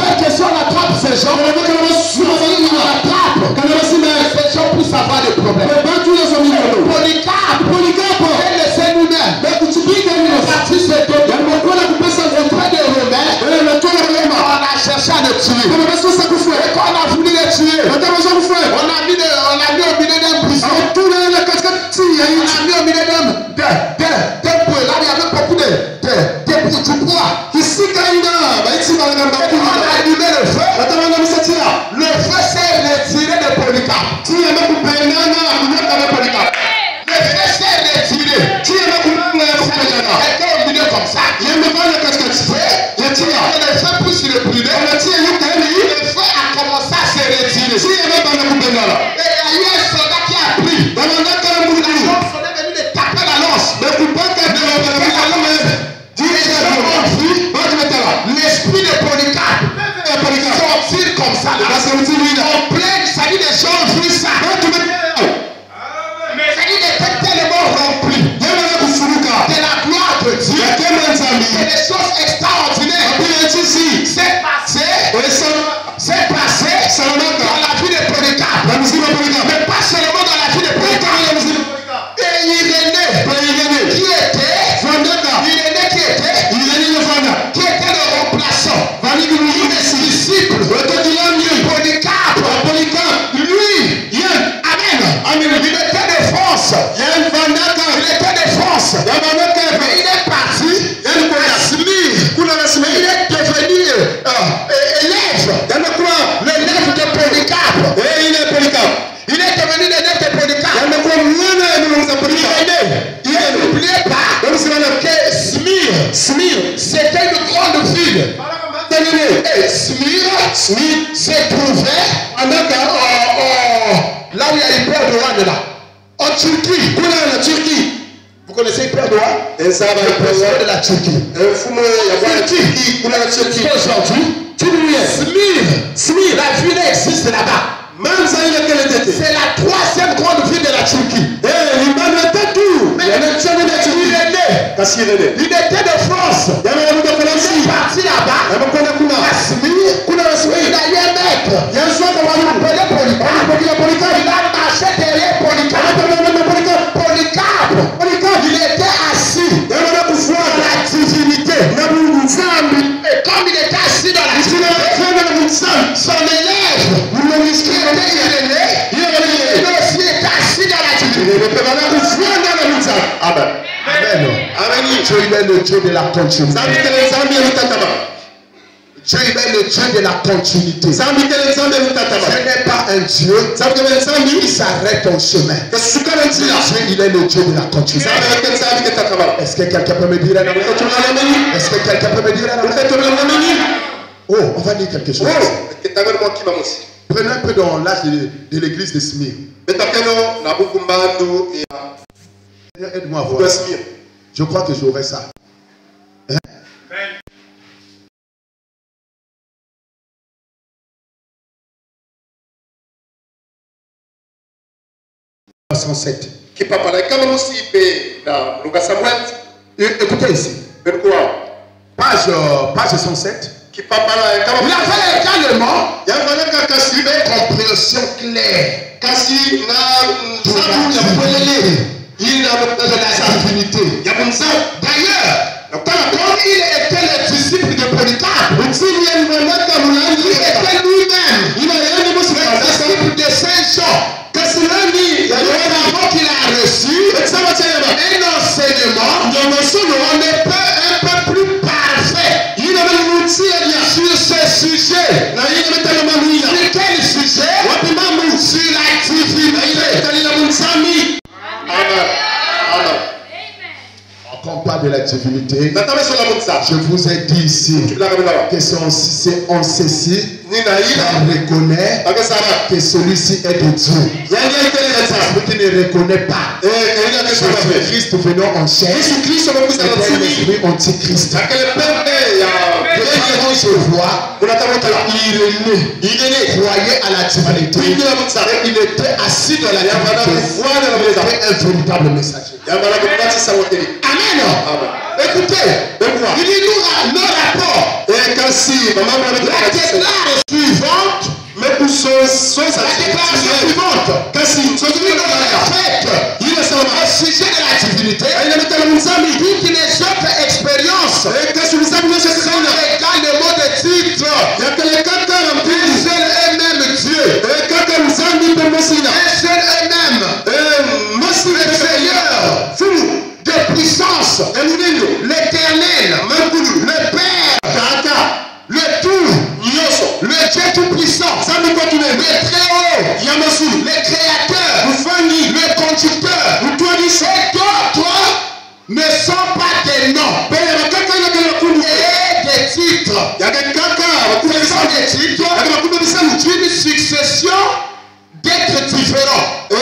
fait que si on attrape ces gens, on attrape ces gens pour savoir les problèmes. Polycarpe, laissez-nous même. Auprès des Romains, on a cherché à le tuer. Et quand on a voulu le tuer, on a mis au milieu d'un buisson. On a mis au milieu d'un bois. Là, il y avait beaucoup de bois. On a allumé le feu. Le feu s'est retiré de Polycarpe. Le feu s'est retiré. Quelqu'un au milieu comme ça. Le feu pousse le brûler. Le feu a commencé à se retirer. Et il y a eu un soldat qui a pris. On est venu de taper la lance. L'esprit de Polycarpe sortir comme ça. En plein, ça dit des gens jouissent ça. Smyrne. Smyrne se trouvait là où il y a Hyper Dohan là. En Turquie. Vous connaissez Hyper Dohan? Le président de la Turquie. Aujourd'hui, Smyrne, la ville existe là-bas. C'est la 3e grande ville de la Turquie. Mais il était de France. Il est parti là-bas. À Smyrne, il a eu un maître. Il a marché derrière Polycarpe. Il était assis dans la divinité. Et comme il était assis dans la divinité, son élève, il aussi était assis dans la divinité. Amen. Dieu, il est le Dieu de la continuité. Dieu, il est le Dieu de la continuité. Ce n'est pas un Dieu qui s'arrête en chemin. Dieu, il est le Dieu de la continuité. Est-ce que quelqu'un peut me dire un amen? Est-ce que quelqu'un peut me dire un amen? Oh, on va dire quelque chose. Prenez un peu dans l'âge de l'église de Smyrne. Aide-moi à voir. Je crois que j'aurai ça. Hein? 107. Écoutez ici. Page 107. Il avait également une compréhension claire de la divinité. D'ailleurs, comme il était le disciple de Polycarpe, il était lui-même le disciple de Saint Jean. Avant qu'il a reçu un enseignement, on n'est pas un peu plus parfait sur ce sujet. Sur quel sujet? Sur la divinité. Quand on parle de la divinité, je vous ai dit ici que c'est en ceci qu'on reconnaît que celui-ci est de Dieu. Celui qui ne reconnaît pas Jésus-Christ venant en chair est un esprit antichrist. Quand je vois, il est né, croyait à la divinité, il était assis dans la divinité, il était un véritable messager. Amen. Écoutez, il dit nous nos rapports. La déclaration suivante. La déclaration suivante. Au sujet de la divinité, il dit que les autres expériences sont également de titre. Un seul et même Dieu. Un seul et même. Le Seigneur de puissance. L'éternel. Le Père. Le tout. Le Dieu tout-puissant. Le très haut. Le créateur. Le conducteur. Et d'autres ne sont pas des noms. Et des titres. Ce sont des titres d'une succession d'êtres différents. Mais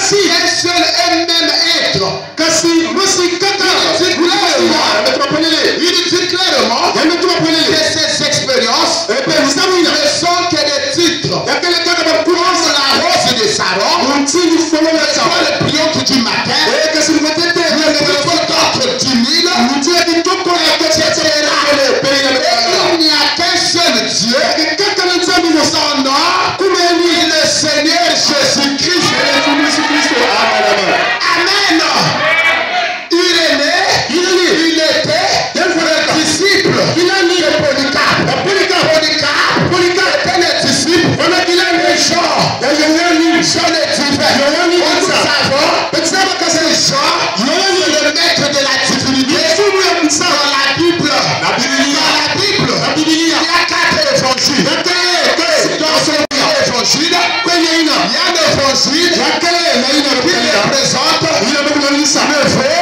un seul et même être. Il dit clairement que ces expériences ne sont que des titres. Comme la rose de Saron, le triomphe du matin, le d'autres 10 000, etc. Il n'y a qu'un seul Dieu. Son nom, le Seigneur Jésus-Christ. Amen. Il est né, il était le disciple de Polycarpe était le disciple de Jean. Jean est divin. Nous savons que c'est Jean, le maître de la divinité. Dans la Bible, il y a 4 évangiles. Dans ce évangile, il y a un évangile qui représente le veau,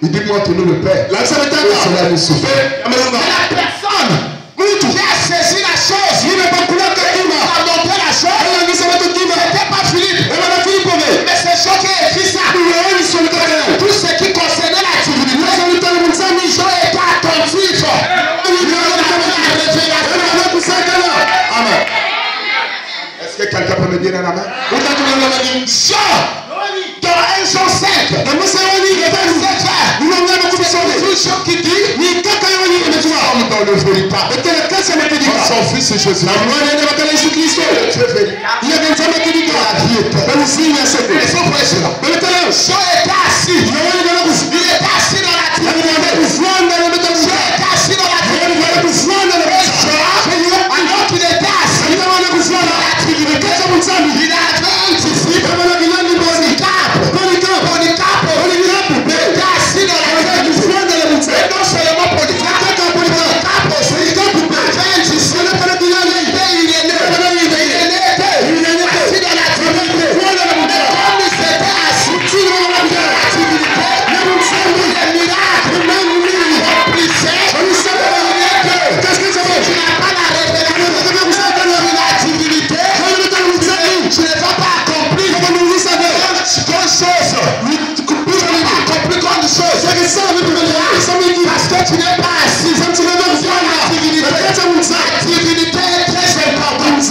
Il dit moi ton nom le Père. La personne qui a saisi la chose, il n'a pas montré la chose, c'était pas Philippe. Mais c'est Jean qui a écrit ça. Tout ce qui concernait la divinité, Jean était attentif. Amen. Est-ce que quelqu'un peut me dire dans la main? Jean, dans 1 Jean 5, Jean qui dit, dans le véritable, son fils Jésus. Il y a des hommes qui disent que la vie est Jean était assis. Il était assis dans la divinité. Jean était assis dans la divinité. Alors qu'il était assis dans la divinité, il avait un disciple. Parce que tu n'es pas assis, la divinité est très importante.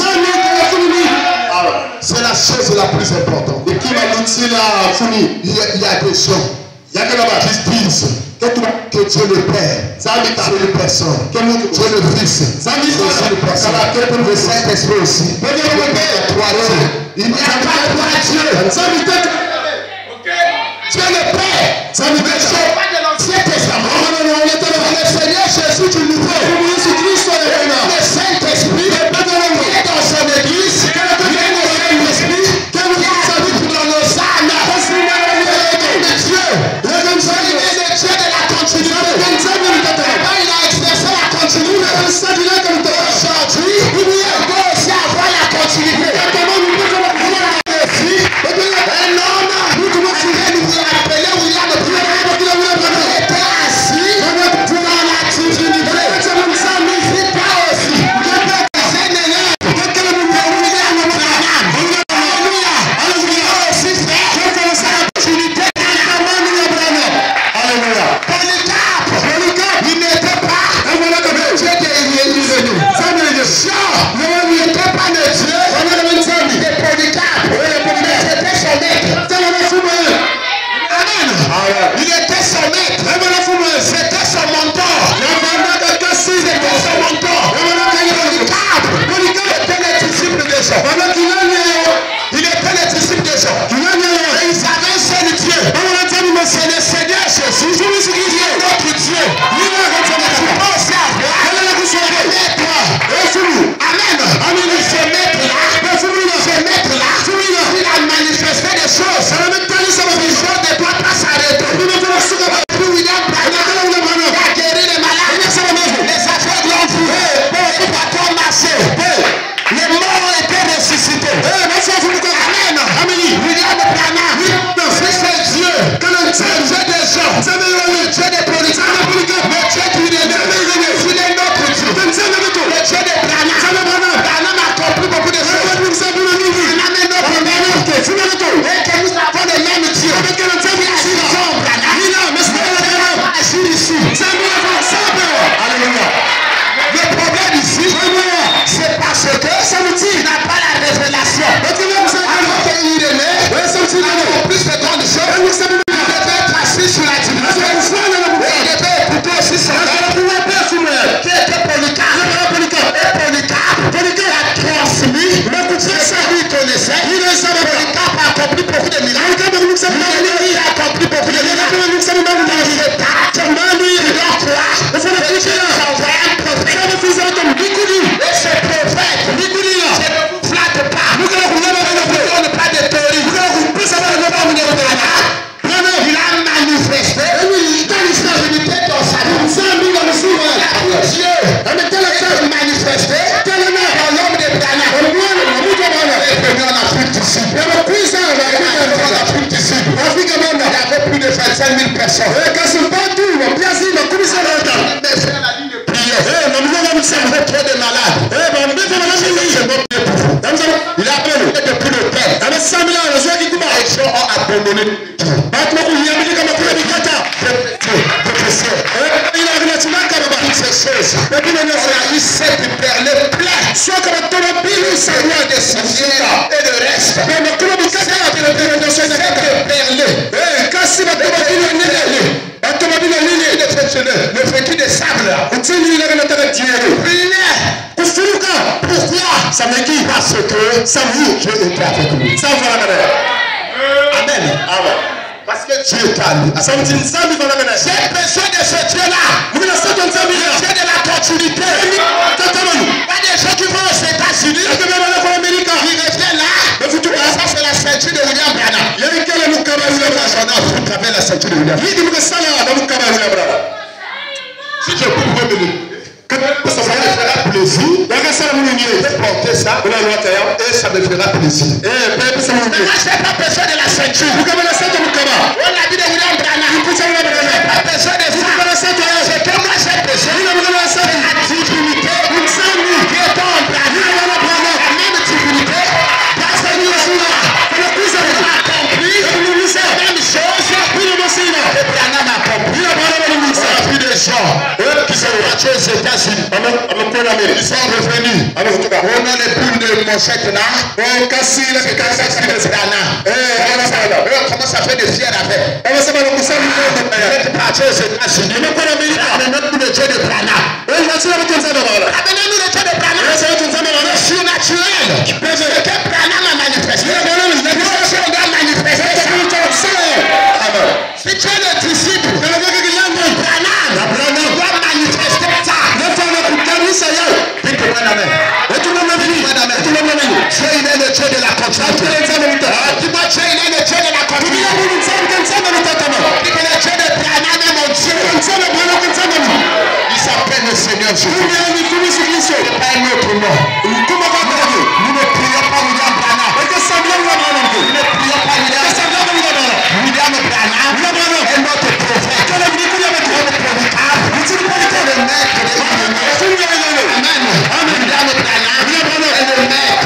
C'est la chose la plus importante. Et qui m'a dit il y a des gens qui disent que Dieu le Père, c'est une personne, que Dieu le Fils, c'est une personne, le Saint-Esprit aussi. Il n'y a pas trois dieux. Dieu le Père, ça ne veut pas de l'Ancien Testament. Le Seigneur Jésus du Nouveau, le Saint-Esprit, qui est dans son Église, qui est dans Saint-Esprit, qui est dans nos âmes. Dieu, le Dieu de la continuité. Il a exercé la continuité. Aujourd'hui, il doit aussi avoir la continuité. Il était le disciple de Jean. Et ils avaient un seul Dieu. C'est le Seigneur Jésus. Notre Dieu. Tu peux aussi avoir. Amen. 5000 personnes. Mais faire la ligne de prière. Trop de malades. Il a appelé depuis le père. Les gens ont abandonné. Ces choses. On a eu 7 perles pleins. Soit comme automobile, ça doit décider et le reste. Le vécu de sable. Pourquoi? Ça me dit parce que ça vous, Dieu était avec nous. Amen. Amen. Parce que Dieu t'a lu. J'ai besoin de ce Dieu-là. Le Dieu de la continuité. Pas des gens qui vont aux États-Unis. Ils reviennent là. Ça, c'est la ceinture de William Branham. Vous avez la ceinture de William Branham. Si Dieu peut me le ça me fera plaisir de porter ça et ça me fera plaisir. Mais moi, je n'ai pas besoin de la ceinture. On a dit de William Branham. Je n'ai pas besoin de ça. C'est que moi, j'ai besoin de la divinité qui est en Branham. La même divinité. Parce que nous avons accompli la même chose que Branham a accompli. On a vu des gens qui sont partis aux États-Unis. Ils sont revenus. On a les boules de mon chèque là. Comment ça fait des fiers avec? Vous êtes partis aux États-Unis. Amenez-nous le Dieu de Branham. Amenez-nous le Dieu de Branham. Le surnaturel. Ce que Branham a manifesté. On doit manifester ça. Si tu es le disciple, Branham doit manifester ça. Dieu, il est le Dieu de la continuité. Dis-moi, Dieu, il est le Dieu de la continuité. Dis que le Dieu de Branham est mon Dieu. Il s'appelle le Seigneur Jésus. Ce n'est pas un autre nom. Nous ne prions pas William Branham. Nous ne prions pas William Branham. William Branham est notre prophète. Le maître de l'univers. Amen. William Branham est le maître.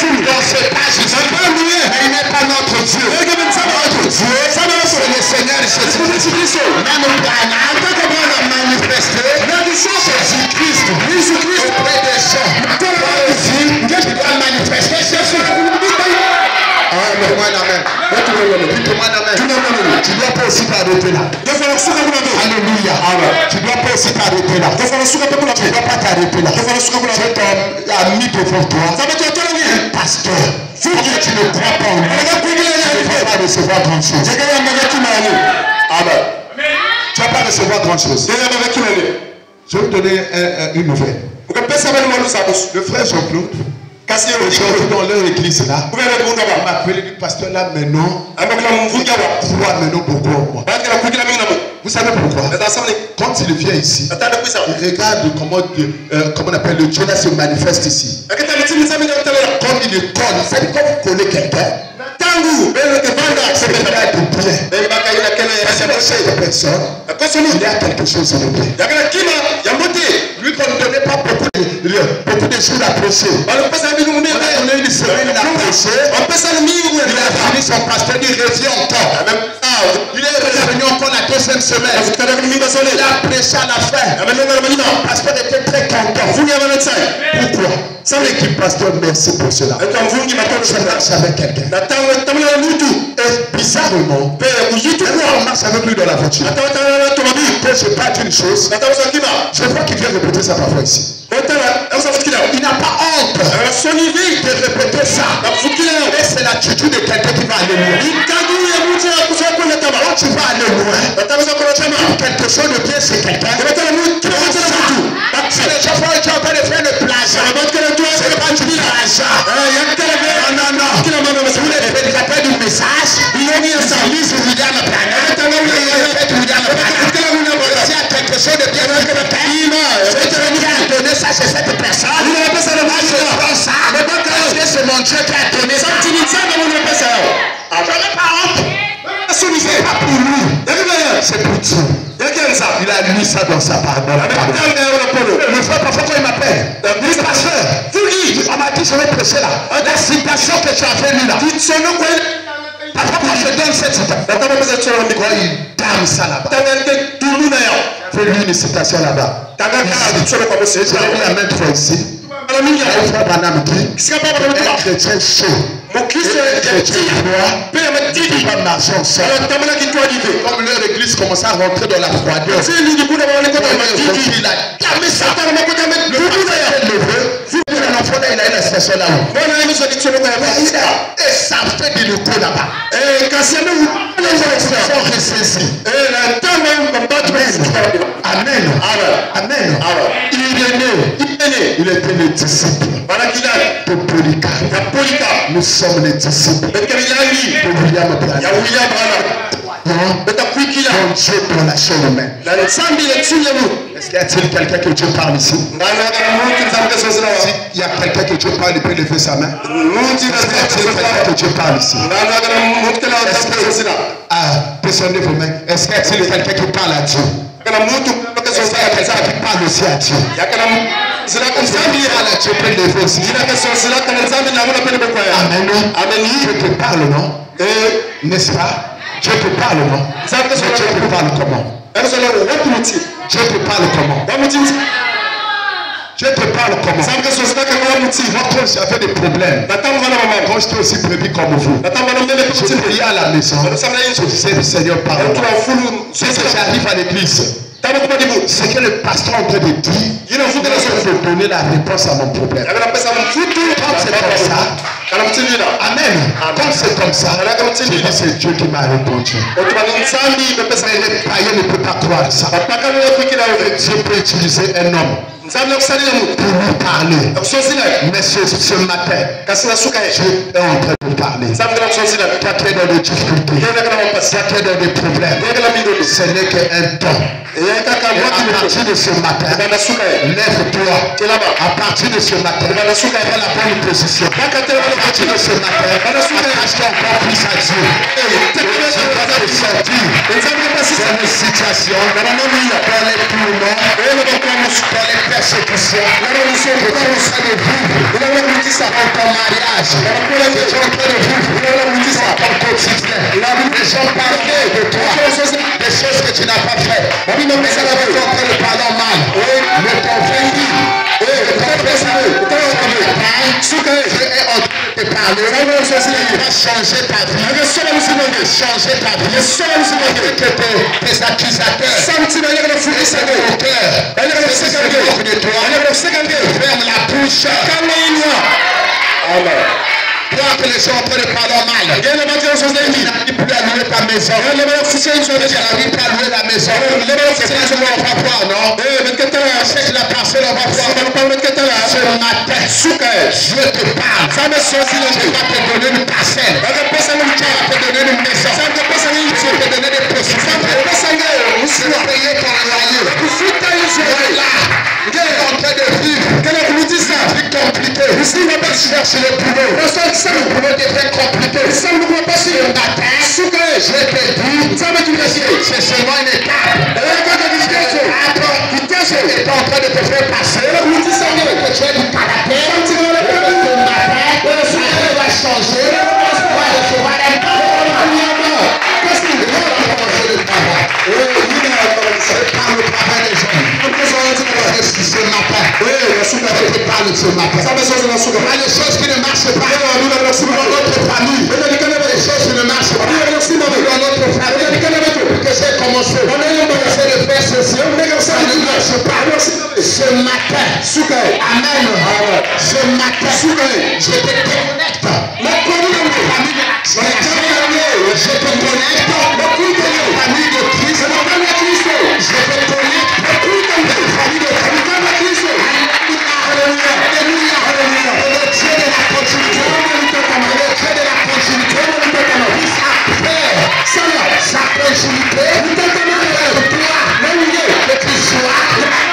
Dans ce page ici. Mais il n'est pas notre Dieu. Notre Dieu, c'est le Seigneur Jésus-Christ. Même Branham a manifesté Jésus-Christ auprès des gens. Toi aussi, tu dois manifester Jésus. Amen. Tu dois pas aussi t'arrêter là. Alléluia. Tu dois pas aussi t'arrêter là. Tu dois pas t'arrêter là. Cet homme a mis devant toi un pasteur. Si tu ne crois pas en lui, tu ne vas pas recevoir grand chose. Amen. Tu ne vas pas recevoir grand chose. Je vais vous donner une nouvelle. Le frère Jean-Claude, aujourd'hui dans leur église là, on m'a appelé du pasteur là maintenant. Pourquoi maintenant pourquoi moi? Vous savez pourquoi? Quand il vient ici, il regarde comment on appelle le Dieu là se manifeste ici. Comme il est connu, c'est comme vous connaissez quelqu'un. C'est quelqu'un de bien. Parce que dans cette personne, il y a quelque chose de bien. Lui qu'on ne donnait pas beaucoup de jours à prêcher. On a donné une semaine à prêcher. Il a fini son pasteur, il revient encore. Il est revenu encore la deuxième semaine. Il a prêché à la fin. Le pasteur était très content. Pourquoi? Ça veut dire pasteur, merci pour cela. Je marche avec quelqu'un. Et bizarrement, on marche avec lui dans la voiture. Que je parle d'une chose, je vois qu'il vient répéter ça parfois ici. Il n'a pas honte de répéter ça. Et c'est l'attitude de quelqu'un qui va aller loin. Quand tu vas aller loin, quelque chose de bien, c'est quelqu'un. Si les gens font en train de faire le plaza, c'est pas du plaza. Non. Vous les prédicateurs du message, ils ont mis un service au William Branham. S'il y a quelque chose de bien, je vais donner ça chez cette personne. Je prends ça. Parce que c'est mon Dieu qui a donné ça. Je n'ai pas honte. Ce n'est pas pour lui. Le frère, parfois, quand il m'appelle, il pasteur, on m'a dit, je vais prêcher là. La citation que tu as fait lui là. Parfois, quand je donne cette citation, il dame ça là-bas. Fais-lui une citation là-bas. J'ai mis la main toi ici. Un frère Branham dit, un chrétien chaud. Mon Christ est pas marcher ensemble. Comme leur église commençait à rentrer dans la froideur, il a damé ça. L'enfant là, il a une station là-haut. Et ça fait du loto là-bas. Ils sont ressaisis. Amen. Amen. Il est né. Il était le disciple de Polycarpe. Nous sommes les disciples de William Branham. Bon Dieu pour la chair humaine. Est-ce qu'il y a-t-il quelqu'un que Dieu parle ici? Il y a quelqu'un que Dieu parle, il peut lever sa main. Est-ce qu'il y a-t-il quelqu'un que Dieu parle ici? Descendez vos mains. Est-ce qu'il y a-t-il quelqu'un qui parle à Dieu? Est-ce qu'il y a quelqu'un qui parle aussi à Dieu? C'est là comme ça qu'il parle à Dieu peut lever aussi. Amen. Dieu te parle, non? N'est-ce pas? Dieu te parle, non? Dieu te parle comment? Dieu te parle comment? Dieu te parle comment? Moi, quand j'avais des problèmes, quand j'étais aussi prévu comme vous, je priais à la maison, je disais, Seigneur, parle-moi. Ce que j'arrive à l'église, ce que le pasteur est en train de dire, il faut donner la réponse à mon problème. Quand c'est comme ça, amen. Quand c'est comme ça, je dis c'est Dieu qui m'a répondu. Mais les païens ne peuvent pas croire ça. Dieu peut utiliser un homme pour lui parler. Mais ce matin, Dieu est en train de parler. Toi qui es dans des difficultés, toi qui es dans des problèmes, ce n'est qu'un temps. Et à partir de ce matin, lève-toi. À partir de ce matin, prends la bonne position. À partir de ce matin, attache-toi encore plus à Dieu. Tu dois te sortir dans une situation, dans les tourments, dans les persécutions, que tu es en train de vivre dans ton mariage, que tu es en train de vivre dans ton quotidien. Les gens parlent de toi, des choses que tu n'as pas faites. Mais ça va être en train de parler mal. Ne t'en fais pas. Dieu est en train de te parler. Il va changer ta vie. Changer ta vie. Que tes accusateurs au cœur. De toi. Ferme la bouche. Amen. Toi que les gens sont en train de parler mal. Il n'arrive plus à louer ta maison. Il n'arrive pas à louer la maison. C'est pas ce qu'on va voir, non? C'est que la personne va voir. Ce matin, je te parle. Je vais te donner une parcelle. Je vais te donner une maison. Je vais te donner des possibilités. Je vais payer ton loyer. Voilà. Il est en train de vivre. C'est compliqué. Cherche le boulot. Le boulot devient compliqué. Ce matin, je te dis, c'est seulement une étape. Tu es en train de te faire passer. Que tu es du caractère. Ce matin, ça va changer. Tu vas recevoir un travail. Qu'est-ce qu'il veut commencer le travail? C'est pas le travail des gens. Ce matin, je te parle ce matin. Il y a des choses qui ne marchent pas dans notre famille. Des choses qui ne marchent pas dans notre famille. Que j'ai commencé. J'essaie de faire ceci. Ça ne marche pas. Ce matin, amen. Ce matin, je te déconnecte. Je te connecte la famille de Christ. Je te connecte la famille de Christ. Alléluia. Le Dieu de la continuité. Le Dieu de la continuité. Sa continuité. Que tu sois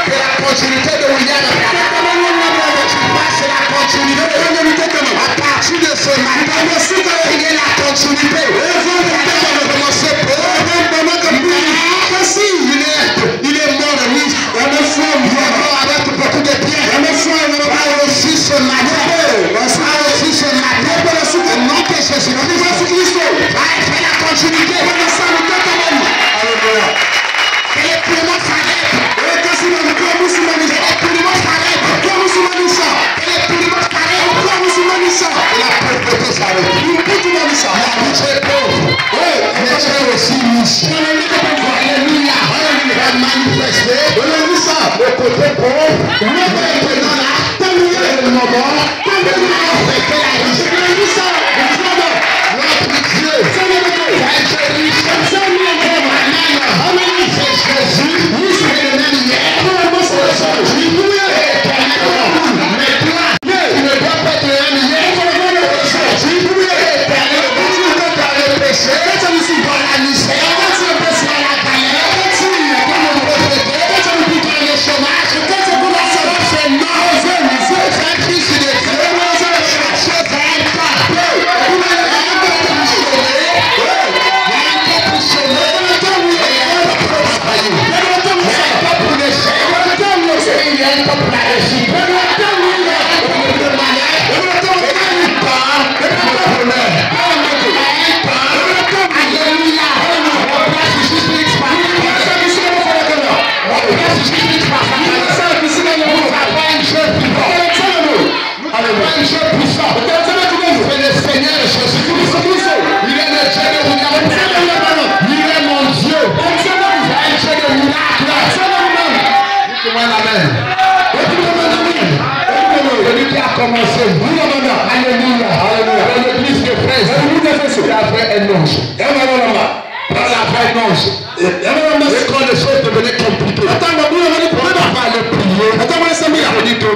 de la continuité de William Branham. Tu passes la continuité. À partir de ce matin, il y a la continuité. On va commencer pour il est mort, oui.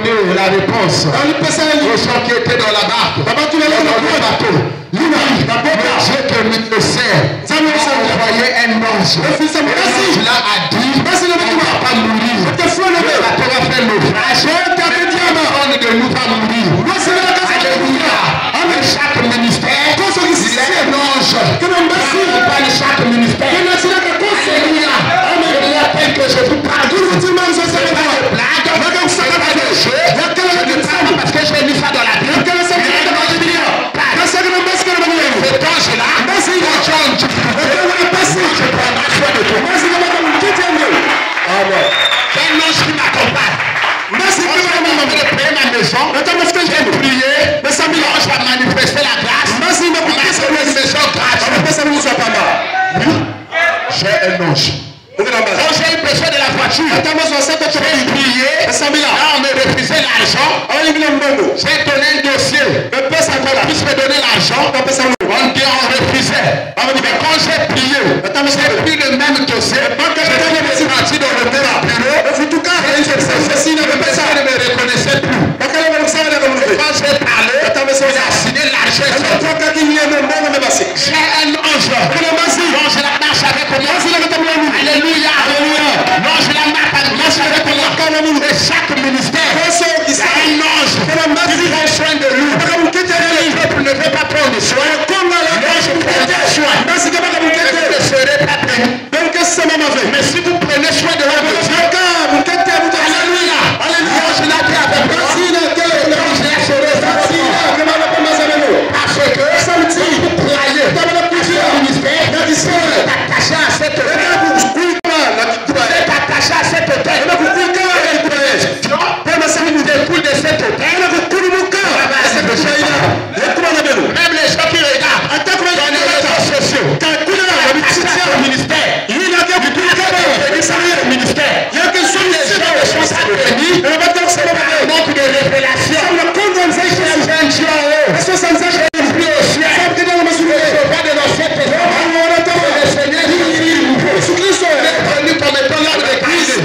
donné la réponse aux gens qui étaient dans la barque, dans le bateau. Dieu que nous sert, a envoyé un ange. Il a dit, on ne va pas mourir. Le bateau va faire naufrage. Personne de nous va mourir. Alléluia. Avec chaque ministère, il y a un ange. Pas de chaque ministère. Alléluia. Je rappelle que je vous parle. C'est pas de blague. C'est pas de jeu. Je ne parle pas parce que j'ai lu ça dans la Bible. Cet ange-là, John, je prendrai soin de toi. Quel ange qui m'accompagne? Je vais prier ma maison. J'ai prié. L'ange va manifester la grâce. On a fait une maison gratuite. J'ai un ange. Quand j'ai eu besoin de la voiture, j'ai prié. Là, on me refusait l'argent. J'ai donné un dossier. Puisse me donner l'argent. On refusait. Mais quand j'ai prié, j'ai pris le même dossier. J'ai parti dans le même bureau. Personne ne me reconnaissait plus. Quand j'ai parlé, il a signé l'argent. J'ai un ange. L'ange la marche avec moi. Alléluia. L'ange la marche avec moi. Et chaque ministère, il y a un ange qui prend soin de lui. Le peuple ne veut pas prendre soin. L'ange prend soin. Vous ne serez pas béni. Mais si vous prenez soin de votre Dieu, alléluia. L'ange l'a fait avec moi. L'ange l'a serré avec moi. Parce que vous croyez au ministère, vous êtes attaché à cette terre. Vous êtes attaché à cette terre. Vous découle de cette terre. Même les gens qui regardent dans les réseaux sociaux, attaché au ministère. Le ministère. Les gens ne sont pas bénis. Un manque de révélation. J'ai pris au ciel. Je vois de l'ancien testament. Le Seigneur est venu comme étant l'homme d'église.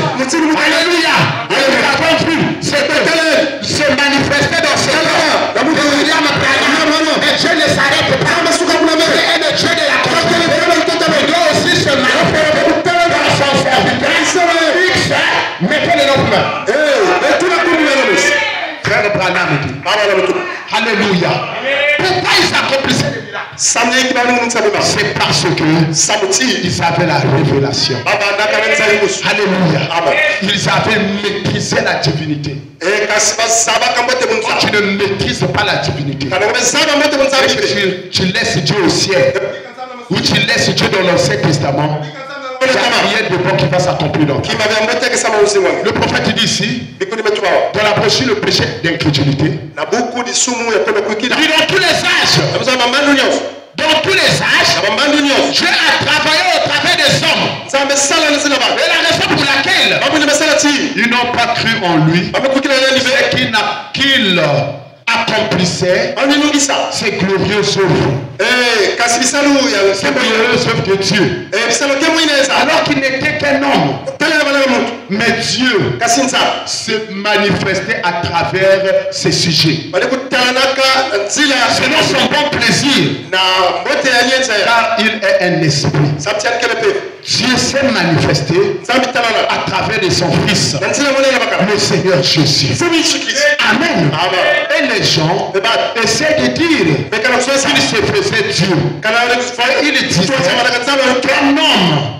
Alléluia. Et nous avons vu se manifester dans ce temps. Mais Dieu ne s'arrête pas. Dieu est le Dieu de la continuité. Il doit aussi se manifester dans son serviteur. Mettez les noms mains. Frère Branham dit. Alléluia. Pourquoi ils accomplissaient les miracles? C'est parce que ils avaient la révélation. Alléluia. Ils avaient maîtrisé la divinité. Quand tu ne maîtrises pas la divinité, tu laisses Dieu au ciel, ou tu laisses Dieu dans l'Ancien Testament, il y a rien de bon qui va s'accomplir. Le prophète dit ici, dans la brochure, le péché d'incrédulité, dans tous les âges, dans tous les âges, Dieu a travaillé au travers des hommes. Et la raison pour laquelle ils n'ont pas cru en lui, c'est qu'il accomplissait ses glorieuses œuvres. Ces glorieuses œuvres de Dieu. Alors qu'il n'était qu'un homme. Mais Dieu se manifestait à travers ses sujets. Selon son bon plaisir. Car il est un esprit. Dieu s'est manifesté à travers de son Fils, le Seigneur Jésus. Amen. Et les gens essaient de dire qu'il se faisait Dieu. Il disait qu'un homme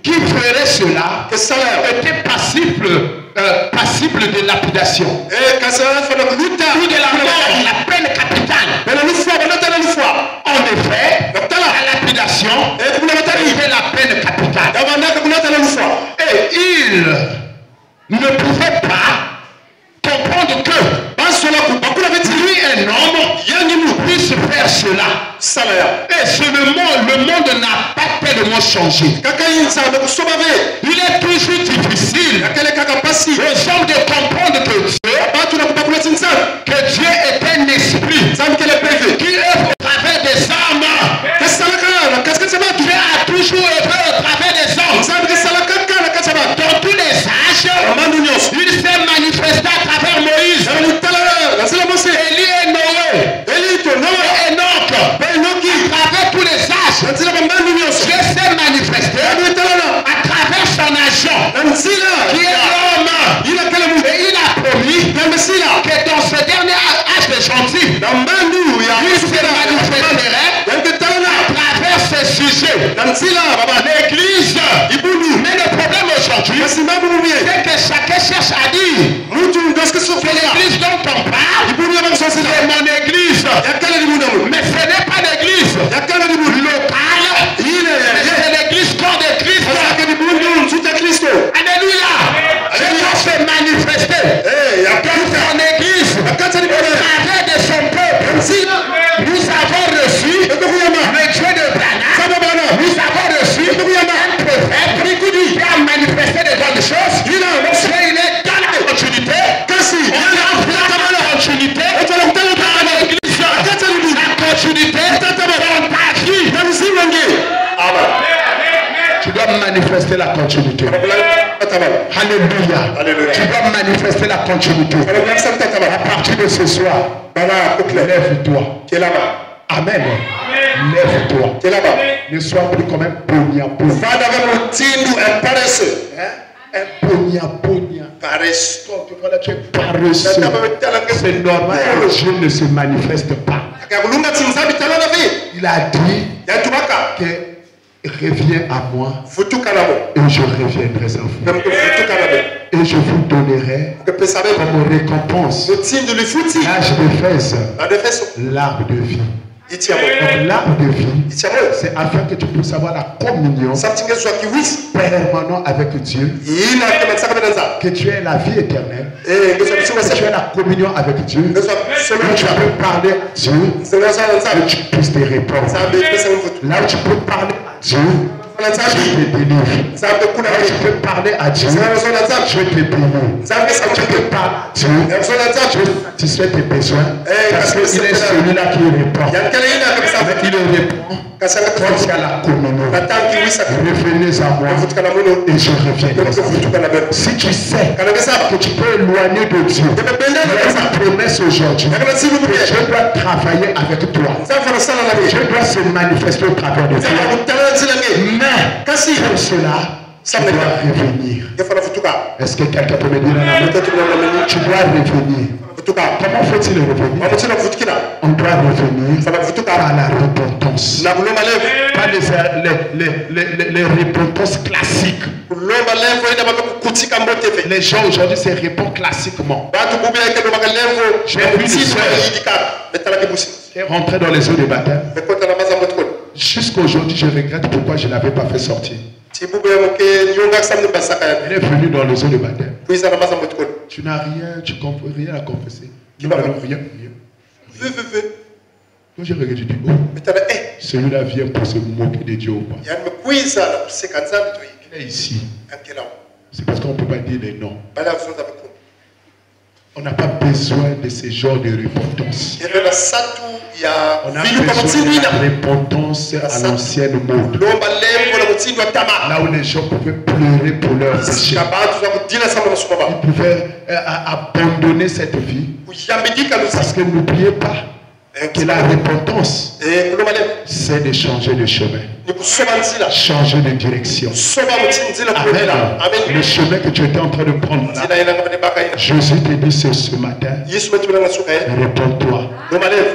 qui ferait cela était passible de lapidation. Ou de la mort, la peine capitale. En effet, la lapidation était la peine capitale. Et il ne pouvait pas comprendre que lui, un homme, puisse faire cela. Et le monde n'a pas tellement changé. Il est toujours difficile aux hommes de comprendre que Dieu est un esprit qui œuvre au travers des hommes. Dieu a toujours œuvré au travers des hommes. Dans tous les âges, il s'est manifesté à travers Moïse. que dans ce dernier âge de gentil, il se manifesterait à travers ce sujet. L'église, mais le problème aujourd'hui, c'est que chacun cherche à dire que l'église dont on parle, c'est mon église. Mais ce n'est pas l'église locale, c'est l'église corps de Christ. Alléluia. Je dois se manifester dans son église au travers de son peuple. Nous avons reçu le Dieu de Branham. Nous avons reçu un prophète qui a manifesté de bonnes choses. Il est dans la continuité. On a la continuité dans l'église. La continuité dans ta vie. Amen. Tu dois manifester la continuité. Alléluia. Tu dois manifester la continuité. À partir de ce soir, lève-toi. Amen. Lève-toi. Ne sois plus comme un pognard. Un pognard. Paresseux. C'est normal que Dieu ne se manifeste pas. Il a dit que reviens à moi et je reviendrai à vous. Et je vous donnerai comme récompense l'âge d'Éphèse, l'arbre de vie. Donc l'arbre de vie, c'est afin que tu puisses avoir la communion permanente avec Dieu, que tu aies la vie éternelle, que tu aies la communion avec Dieu, que tu peux parler à Dieu, que tu puisses te répondre. Là où tu peux parler à Dieu, je te délivre. Tu peux parler à Dieu, je te bénis. Tu peux parler à Dieu, tu sais tes besoins, parce qu'il est celui-là qui répond. Il répond quand il y a la communion. Revenez à moi et je reviendrai. Si tu sais que tu peux éloigner de Dieu, il y a une promesse aujourd'hui que Dieu doit travailler avec toi. Dieu doit se manifester au travers de toi. Mais pour cela, tu dois revenir. Est-ce que quelqu'un peut me dire tu dois revenir? Comment faut-il revenir? On doit revenir par la repentance. Pas les repentances classiques. Les gens aujourd'hui se répondent classiquement. J'ai vu des soeurs rentrer dans les eaux de baptême. Jusqu'à aujourd'hui, je regrette pourquoi je ne l'avais pas fait sortir. Elle est venue dans les eaux de baptême. Tu n'as rien, tu comprends rien à confesser. Tu n'as rien. Donc j'ai regardé, je dis, oh, celui-là vient pour se moquer de Dieu ou pas. Il est ici. C'est parce qu'on ne peut pas dire des noms. On n'a pas besoin de ce genre de repentance. On a besoin de la repentance à l'ancienne mode. Là où les gens pouvaient pleurer pour leurs péchés. Ils pouvaient abandonner cette vie. Parce que n'oubliez pas que la repentance, c'est de changer de chemin. Changer de direction. Amen. Le chemin que tu étais en train de prendre là, Jésus te dit ce matin, réponds-toi,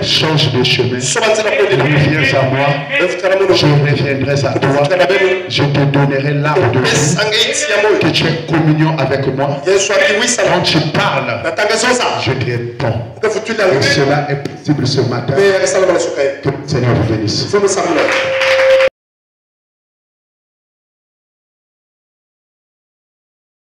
change de chemin, reviens à moi, je reviendrai à toi, je te donnerai l'arbre de vie, que tu aies communion avec moi. Quand tu parles, je te réponds. Et cela est possible ce matin. Que le Seigneur vous bénisse.